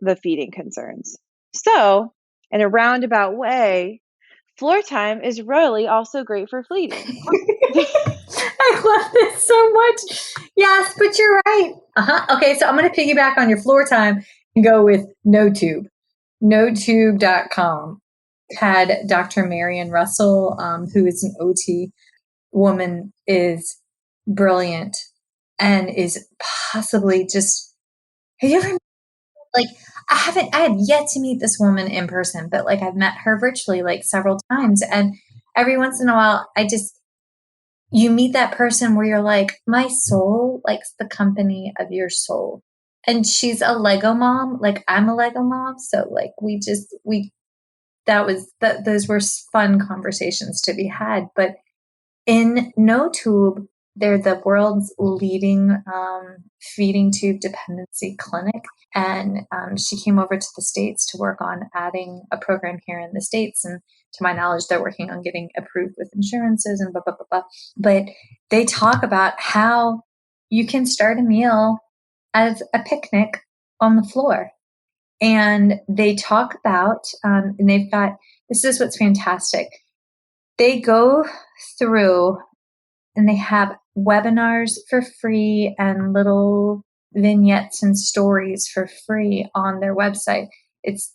the feeding concerns. So, in a roundabout way, floor time is really also great for feeding. I love this so much. Yes, but you're right. Okay, so I'm going to piggyback on your floor time and go with NoTube. NoTube.com had Dr. Marion Russell, who is an OT woman, is brilliant and is possibly just, have you ever, like, I have yet to meet this woman in person, but like I've met her virtually like several times. And every once in a while, you meet that person where you're like, my soul likes the company of your soul. And she's a Lego mom. Like I'm a Lego mom. So like those were fun conversations to be had. But in NoTube, they're the world's leading feeding tube dependency clinic. And she came over to the States to work on adding a program here in the States. And to my knowledge, they're working on getting approved with insurances and blah, blah, blah, blah. But they talk about how you can start a meal as a picnic on the floor. And they talk about, and they've got, this is what's fantastic. They go through and they have webinars for free and little vignettes and stories for free on their website. It's,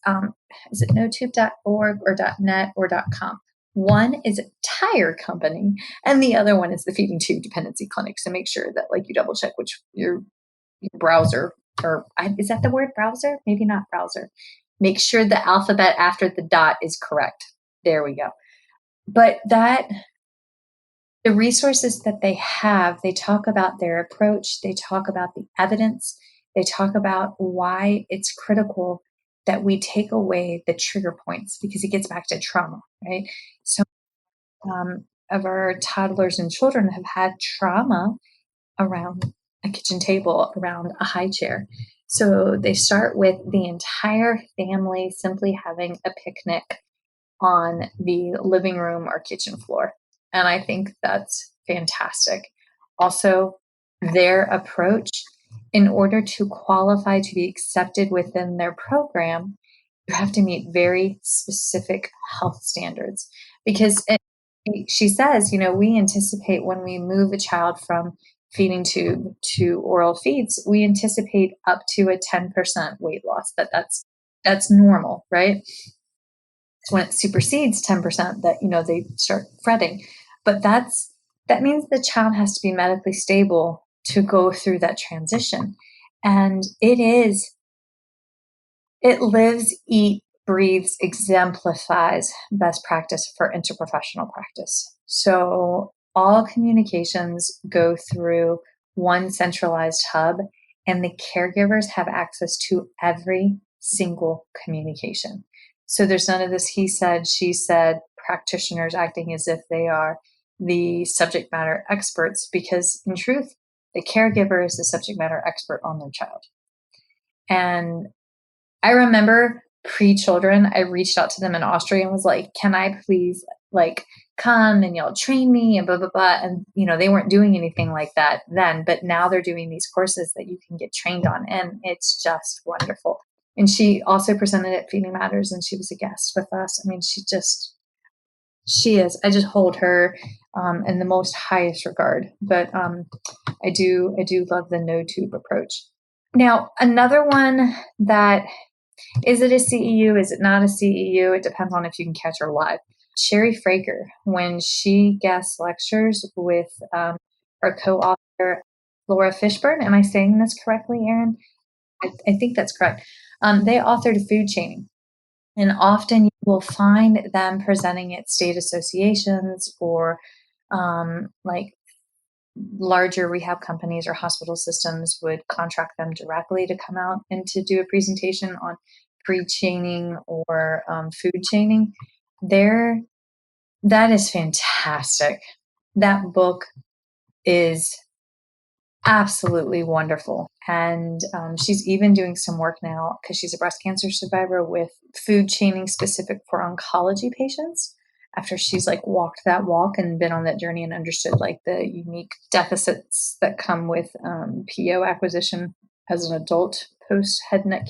is it notube.org or .net or .com? One is a tire company and the other one is the feeding tube dependency clinic. So make sure that like you double check which your browser, or is that the word browser? Maybe not browser. Make sure the alphabet after the dot is correct. There we go. But the resources that they have, they talk about their approach, they talk about the evidence, they talk about why it's critical that we take away the trigger points because it gets back to trauma, right? So of our toddlers and children have had trauma around a kitchen table, around a high chair. So they start with the entire family simply having a picnic on the living room or kitchen floor. And I think that's fantastic. Also, their approach, in order to qualify to be accepted within their program, you have to meet very specific health standards. Because she says, we anticipate when we move a child from feeding tube to oral feeds, we anticipate up to a 10% weight loss. That's normal, right? It's when it supersedes 10% that, they start fretting. But that means the child has to be medically stable to go through that transition. And it lives, eats, breathes, exemplifies best practice for interprofessional practice. So all communications go through one centralized hub, and the caregivers have access to every single communication. So there's none of this he said, she said, practitioners acting as if they are the subject matter experts, because in truth, the caregiver is the subject matter expert on their child. And I remember pre-children, I reached out to them in Austria and was like, can I please come and y'all train me and blah, blah, blah. And, they weren't doing anything like that then, but now they're doing these courses that you can get trained on. And it's just wonderful. And she also presented at Feeding Matters, and she was a guest with us. I mean, she is. I just hold her in the most highest regard. But I do love the no tube approach. Now, another one that, is it a CEU? Is it not a CEU? It depends on if you can catch her live. Sherry Fraker, when she guest lectures with our co-author, Laura Fishburne. Am I saying this correctly, Erin? I think that's correct. They authored Food Chaining. And often you will find them presenting at state associations or like larger rehab companies or hospital systems would contract them directly to come out and to do a presentation on pre-chaining or food chaining. That is fantastic. That book is absolutely wonderful. And she's even doing some work now, because she's a breast cancer survivor, with food chaining specific for oncology patients, after she's like walked that walk and been on that journey and understood like the unique deficits that come with PO acquisition as an adult post head neck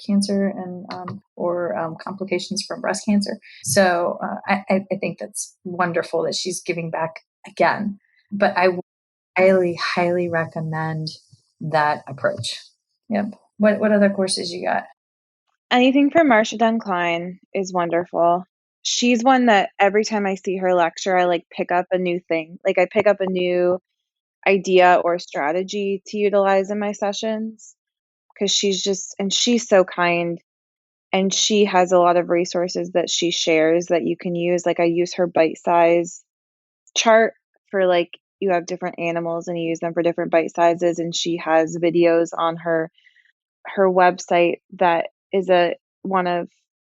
cancer and or complications from breast cancer. So I think that's wonderful that she's giving back again. But I highly, highly recommend that approach. Yep. What other courses you got? Anything from Marsha Dunn Klein is wonderful. She's one that every time I see her lecture, I like pick up a new thing. Like I pick up a new idea or strategy to utilize in my sessions, because she's so kind, and she has a lot of resources that she shares that you can use. Like I use her bite size chart for, like, you have different animals and you use them for different bite sizes, and she has videos on her website that is one of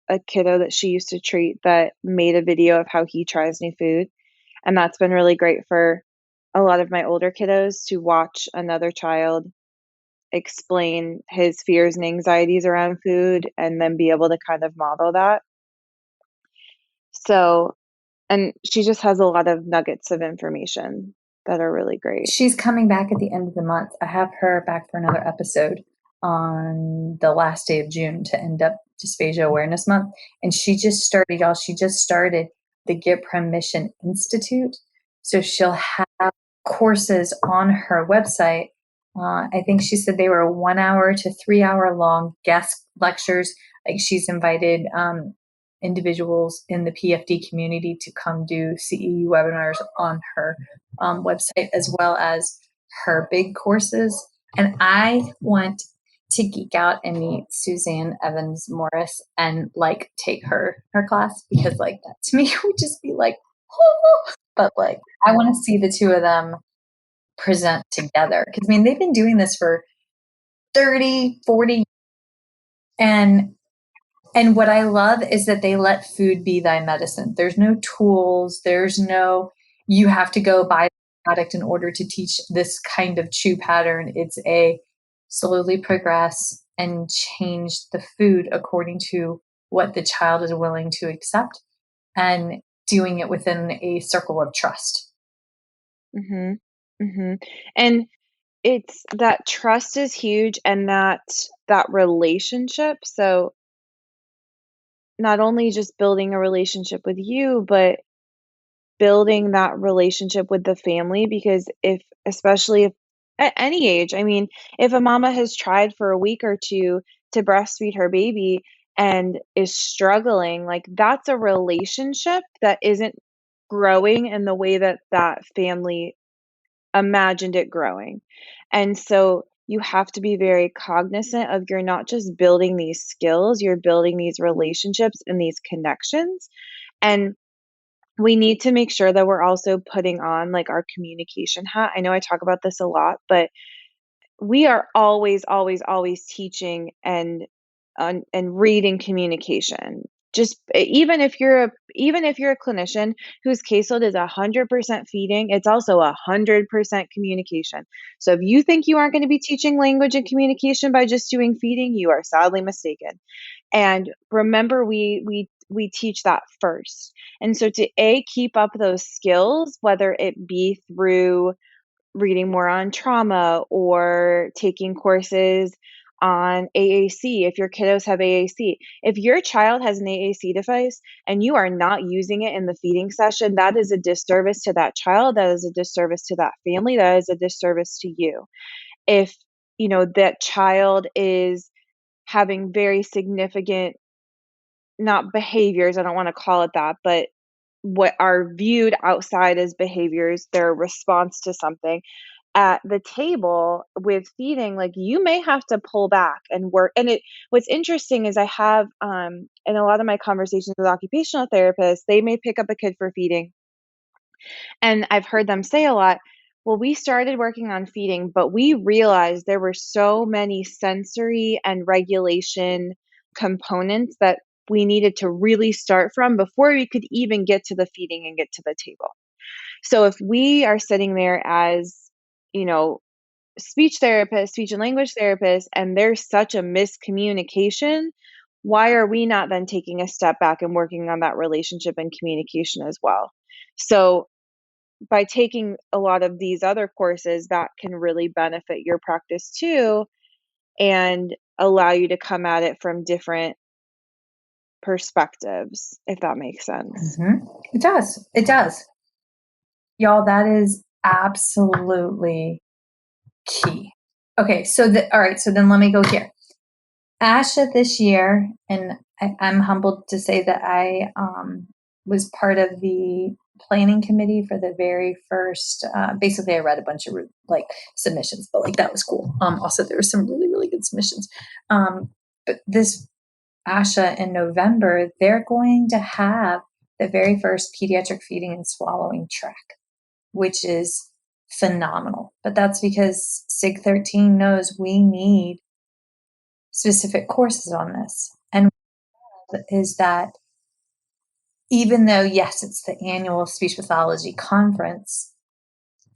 a kiddo that she used to treat that made a video of how he tries new food. And that's been really great for a lot of my older kiddos to watch another child explain his fears and anxieties around food and then be able to kind of model that. So, and she just has a lot of nuggets of information that are really great. She's coming back at the end of the month. I have her back for another episode on the last day of June to end up Dysphagia Awareness Month. And she just started, y'all, the Get Permission Institute. So she'll have courses on her website. I think she said they were 1 hour to 3 hour long guest lectures. Like she's invited individuals in the PFD community to come do CEU webinars on her website, as well as her big courses. And I want to geek out and meet Suzanne Evans Morris and like take her class, because like that to me would just be like, oh. But like I want to see the two of them present together, because I mean they've been doing this for 30, 40 years. And what I love is that they let food be thy medicine. There's no tools. There's no, you have to go buy the product in order to teach this kind of chew pattern. It's a slowly progress and change the food according to what the child is willing to accept, and doing it within a circle of trust. Mm-hmm. Mm-hmm. And it's that trust is huge, and that relationship. So not only just building a relationship with you, but building that relationship with the family, because especially if at any age, I mean, if a mama has tried for a week or two to breastfeed her baby and is struggling, like that's a relationship that isn't growing in the way that family imagined it growing. And so you have to be very cognizant of, you're not just building these skills, you're building these relationships and these connections. And we need to make sure that we're also putting on like our communication hat. I know I talk about this a lot, but we are always, always, always teaching and reading communication. Just even if you're a clinician whose caseload is 100% feeding, it's also 100% communication. So if you think you aren't going to be teaching language and communication by just doing feeding, you are sadly mistaken. And remember, we we teach that first. And so to keep up those skills, whether it be through reading more on trauma or taking courses on AAC, if your kiddos have AAC. If your child has an AAC device and you are not using it in the feeding session, that is a disservice to that child, that is a disservice to that family, that is a disservice to you. If, that child is having very significant, not behaviors, I don't want to call it that, but what are viewed outside as behaviors, their response to something, at the table with feeding, like, you may have to pull back and work. And what's interesting is I have, in a lot of my conversations with occupational therapists, they may pick up a kid for feeding. And I've heard them say a lot, well, we started working on feeding, but we realized there were so many sensory and regulation components that we needed to really start from before we could even get to the feeding and get to the table. So if we are sitting there as, speech therapists, speech and language therapists, and there's such a miscommunication, why are we not then taking a step back and working on that relationship and communication as well? So by taking a lot of these other courses, that can really benefit your practice too, and allow you to come at it from different perspectives, if that makes sense. Mm-hmm. It does. It does. Y'all, that is absolutely key. Okay, all right, so then let me go here. ASHA this year, and I'm humbled to say that I was part of the planning committee for the very first, basically I read a bunch of submissions, but that was cool. Also, there were some really, really good submissions. But this ASHA in November, they're going to have the very first pediatric feeding and swallowing track, which is phenomenal. But that's because SIG 13 knows we need specific courses on this. And is that even though, yes, it's the annual speech pathology conference,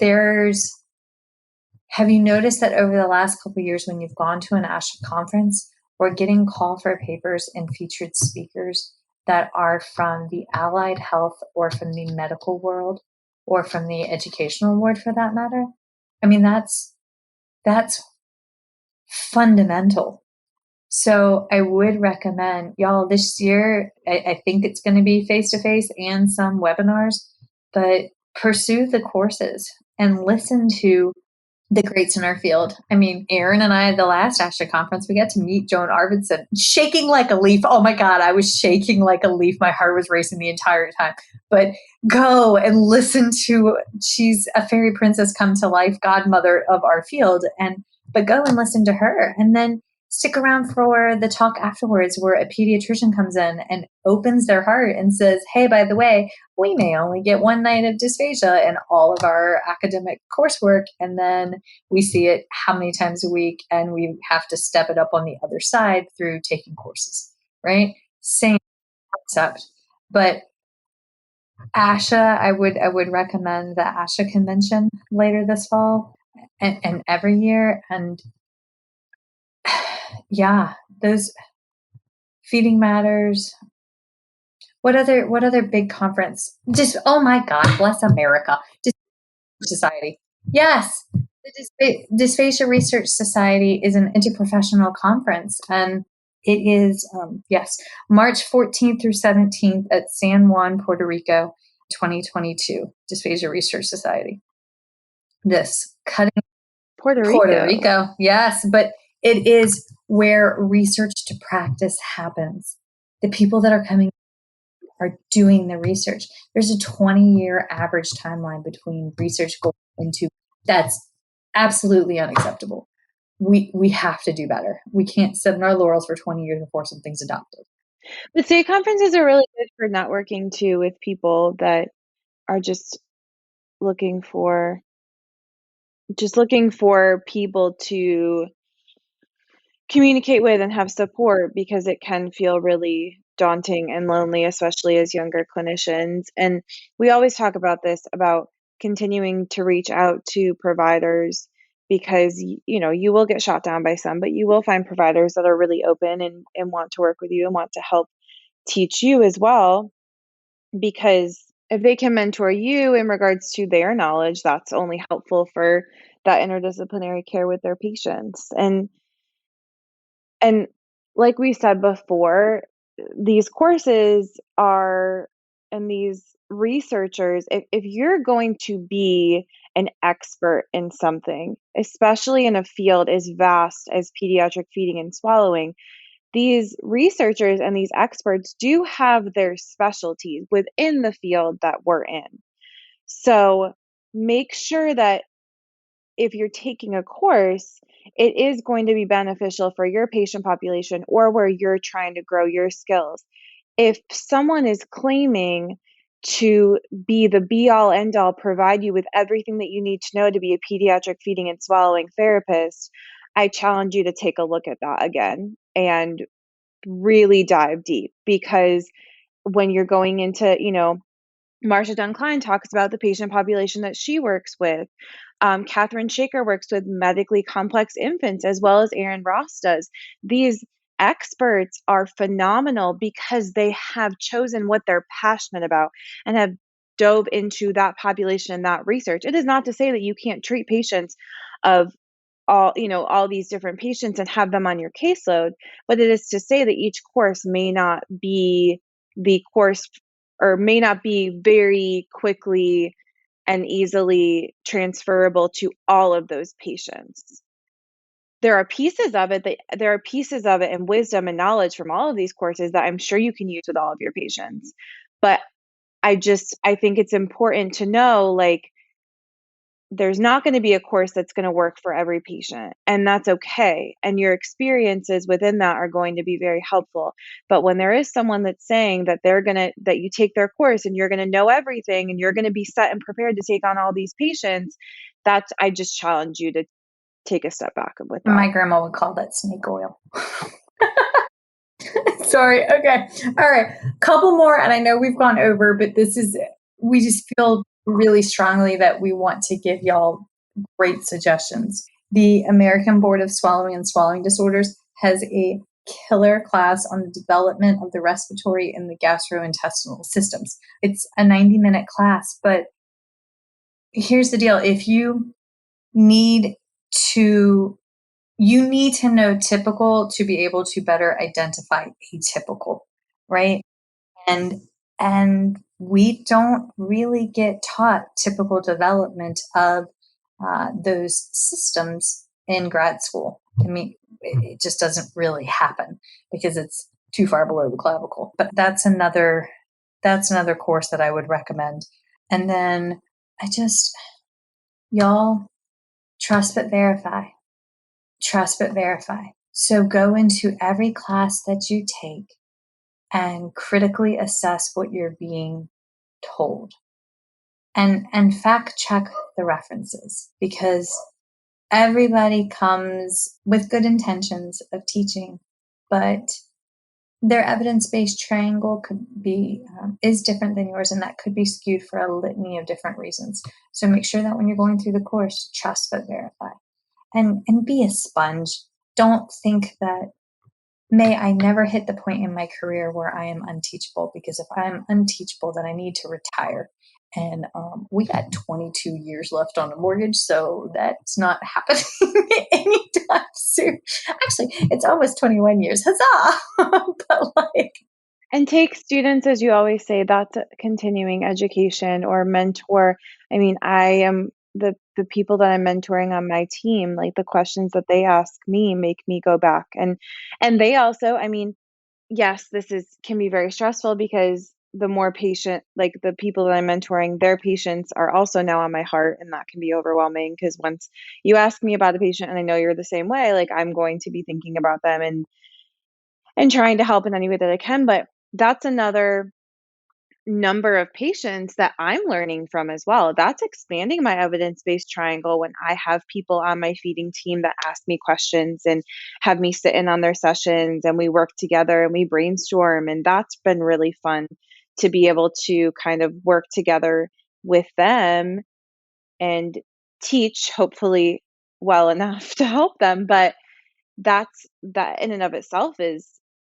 have you noticed that over the last couple of years when you've gone to an ASHA conference, we're getting call for papers and featured speakers that are from the allied health or from the medical world or from the educational world for that matter? I mean, that's fundamental. So I would recommend, y'all, this year, I think it's going to be face-to-face and some webinars, but pursue the courses and listen to the greats in our field. I mean, Erin and I, the last ASHA conference, we got to meet Joan Arvidsson, shaking like a leaf. Oh my God, I was shaking like a leaf. My heart was racing the entire time. But go and listen to, she's a fairy princess come to life, godmother of our field. But go and listen to her. And then stick around for the talk afterwards where a pediatrician comes in and opens their heart and says, hey, by the way, we may only get one night of dysphagia in all of our academic coursework. And then we see it how many times a week, and we have to step it up on the other side through taking courses, right? Same concept. But ASHA, I would recommend the ASHA convention later this fall and every year. And yeah, those feeding matters. What other big conference? Just, oh my God, bless America. Society. Yes. The Dysphagia Research Society is an interprofessional conference, and it is, March 14th through 17th at San Juan, Puerto Rico, 2022, Dysphagia Research Society. This cutting Puerto Rico. Yes, but it is where research to practice happens. The people that are coming are doing the research. There's a 20-year average timeline between research going into. That's absolutely unacceptable. We have to do better. We can't sit on our laurels for 20 years before something's adopted. The state conferences are really good for networking too, with people that are just looking for people to communicate with and have support, because it can feel really daunting and lonely, especially as younger clinicians. And we always talk about this, about continuing to reach out to providers, because you will get shot down by some, but you will find providers that are really open and want to work with you and want to help teach you as well, because if they can mentor you in regards to their knowledge, that's only helpful for that interdisciplinary care with their patients. And like we said before, these courses are, and these researchers, if you're going to be an expert in something, especially in a field as vast as pediatric feeding and swallowing, these researchers and these experts do have their specialties within the field that we're in. So make sure that if you're taking a course, it is going to be beneficial for your patient population or where you're trying to grow your skills. If someone is claiming to be the be all end all, provide you with everything that you need to know to be a pediatric feeding and swallowing therapist, I challenge you to take a look at that again and really dive deep, because when you're going into, Marsha Dunn Klein talks about the patient population that she works with. Catherine Shaker works with medically complex infants, as well as Erin Ross does. These experts are phenomenal because they have chosen what they're passionate about and have dove into that population and that research. It is not to say that you can't treat patients of all these different patients and have them on your caseload, but it is to say that each course may not be the course, or may not be very quickly and easily transferable to all of those patients. There are pieces of it and wisdom and knowledge from all of these courses that I'm sure you can use with all of your patients. But I think it's important to know, like, there's not going to be a course that's going to work for every patient, and that's okay. And your experiences within that are going to be very helpful. But when there is someone that's saying that that you take their course and you're going to know everything and you're going to be set and prepared to take on all these patients, I just challenge you to take a step back with that. My grandma would call that snake oil. Sorry. Okay. All right. Couple more, and I know we've gone over, but we just feel really strongly that we want to give y'all great suggestions. The American Board of Swallowing and Swallowing Disorders has a killer class on the development of the respiratory and the gastrointestinal systems. It's a 90-minute class, but here's the deal. If you need to know typical to be able to better identify atypical, right? And we don't really get taught typical development of those systems in grad school. I mean, it just doesn't really happen because it's too far below the clavicle. But that's another course that I would recommend. And then y'all, trust but verify. Trust but verify. So go into every class that you take and critically assess what you're being told. And fact check the references, because everybody comes with good intentions of teaching, but their evidence-based triangle is different than yours, and that could be skewed for a litany of different reasons. So make sure that when you're going through the course, trust but verify. And be a sponge. Don't think that, may I never hit the point in my career where I am unteachable, because if I'm unteachable, then I need to retire. And we got 22 years left on the mortgage, so that's not happening anytime soon. Actually, it's almost 21 years. Huzzah! But and take students, as you always say, that's continuing education or mentor. I mean, I am the people that I'm mentoring on my team, like, the questions that they ask me make me go back. And they also, I mean, yes, can be very stressful, because the more patient, like, the people that I'm mentoring, their patients are also now on my heart, and that can be overwhelming, because once you ask me about a patient and I know you're the same way, like, I'm going to be thinking about them and trying to help in any way that I can. But that's another number of patients that I'm learning from as well. That's expanding my evidence-based triangle when I have people on my feeding team that ask me questions and have me sit in on their sessions, and we work together and we brainstorm. And that's been really fun to be able to kind of work together with them and teach, hopefully well enough to help them. But that in and of itself is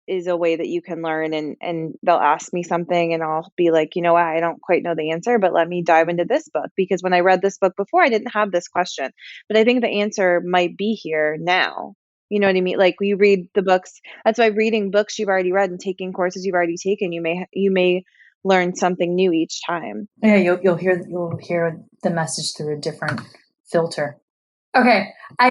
is a way that you can learn, and they'll ask me something and I'll be like, you know what, I don't quite know the answer, but let me dive into this book, because when I read this book before, I didn't have this question, but I think the answer might be here now. You know what I mean? Like, we read the books. That's why reading books you've already read and taking courses you've already taken, you may learn something new each time. Yeah, you'll hear the message through a different filter. Okay, I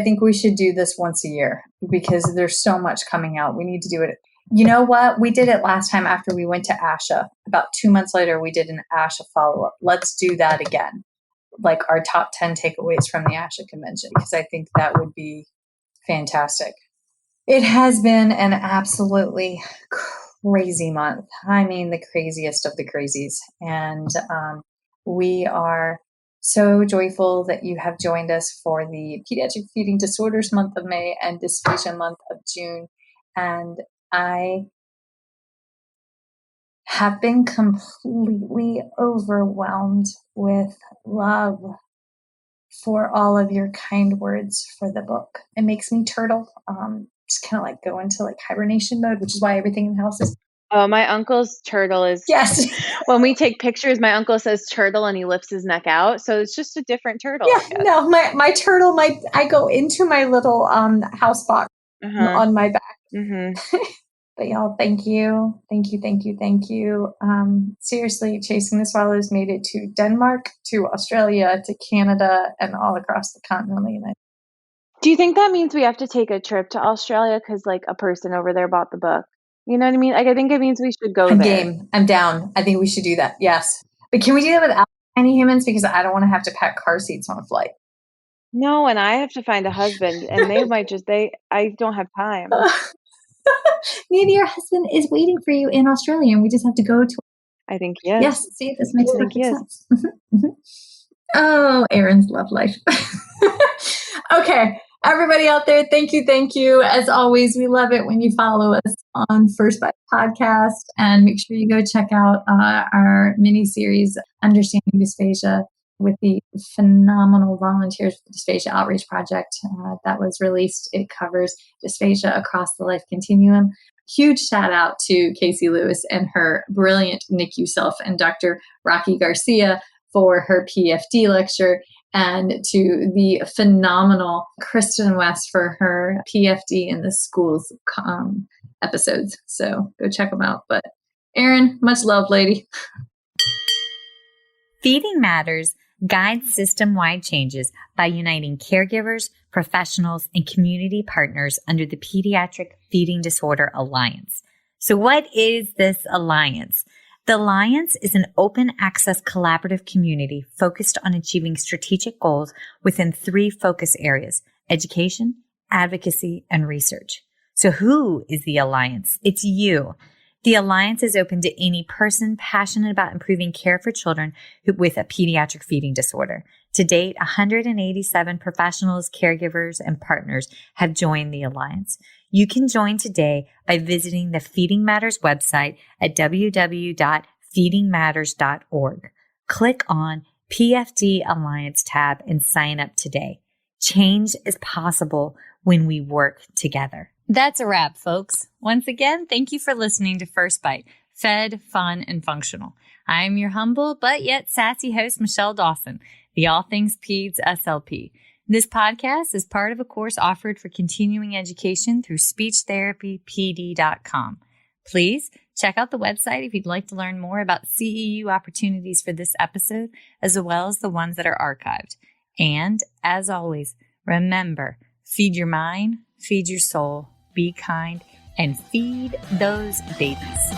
think we should do this once a year because there's so much coming out. We need to do it. You know what? We did it last time after we went to ASHA. About 2 months later, we did an ASHA follow-up. Let's do that again, like our top 10 takeaways from the ASHA convention, because I think that would be fantastic. It has been an absolutely crazy month. I mean, the craziest of the crazies. And we are so joyful that you have joined us for the Pediatric Feeding Disorders month of May and Dysphagia month of June. And I have been completely overwhelmed with love for all of your kind words for the book. It makes me turtle, just kind of like go into like hibernation mode, which is why everything in the house is. Oh, my uncle's turtle is, yes. When we take pictures, my uncle says turtle and he lifts his neck out. So it's just a different turtle. Yeah, no, my turtle, I go into my little house box on my back. Mm-hmm. But y'all, thank you. Seriously, Chasing the Swallows made it to Denmark, to Australia, to Canada, and all across the continental United States. Do you think that means we have to take a trip to Australia because like a person over there bought the book? You know what I mean? Like, I think it means we should go there. Game. I'm down. I think we should do that. Yes. But can we do that without tiny humans? Because I don't want to have to pack car seats on a flight. No, and I have to find a husband, and they might I don't have time. Maybe your husband is waiting for you in Australia and we just have to go to. I think yes. Yes. See, this makes perfect sense. Oh, Erin's love life. Okay. Everybody out there, thank you. As always, we love it when you follow us on First Bite Podcast, and make sure you go check out our mini-series, Understanding Dysphagia, with the phenomenal volunteers for the Dysphagia Outreach Project that was released. It covers dysphagia across the life continuum. Huge shout out to Casey Lewis and her brilliant NICU self, and Dr. Rocky Garcia for her PFD lecture, and to the phenomenal Kristen West for her PFD in the schools episodes. So go check them out. But Erin, much love, lady. Feeding Matters guides system-wide changes by uniting caregivers, professionals, and community partners under the Pediatric Feeding Disorder Alliance. So what is this alliance? The Alliance is an open access collaborative community focused on achieving strategic goals within 3 focus areas: education, advocacy, and research. So who is the Alliance? It's you. The Alliance is open to any person passionate about improving care for children with a pediatric feeding disorder. To date, 187 professionals, caregivers, and partners have joined the Alliance. You can join today by visiting the Feeding Matters website at www.feedingmatters.org. Click on PFD Alliance tab and sign up today. Change is possible when we work together. That's a wrap, folks. Once again, thank you for listening to First Bite, fed, fun, and functional. I am your humble but yet sassy host, Michelle Dawson, the All Things Peds SLP. This podcast is part of a course offered for continuing education through speechtherapypd.com. Please check out the website if you'd like to learn more about CEU opportunities for this episode, as well as the ones that are archived. And as always, remember, feed your mind, feed your soul, be kind, and feed those babies.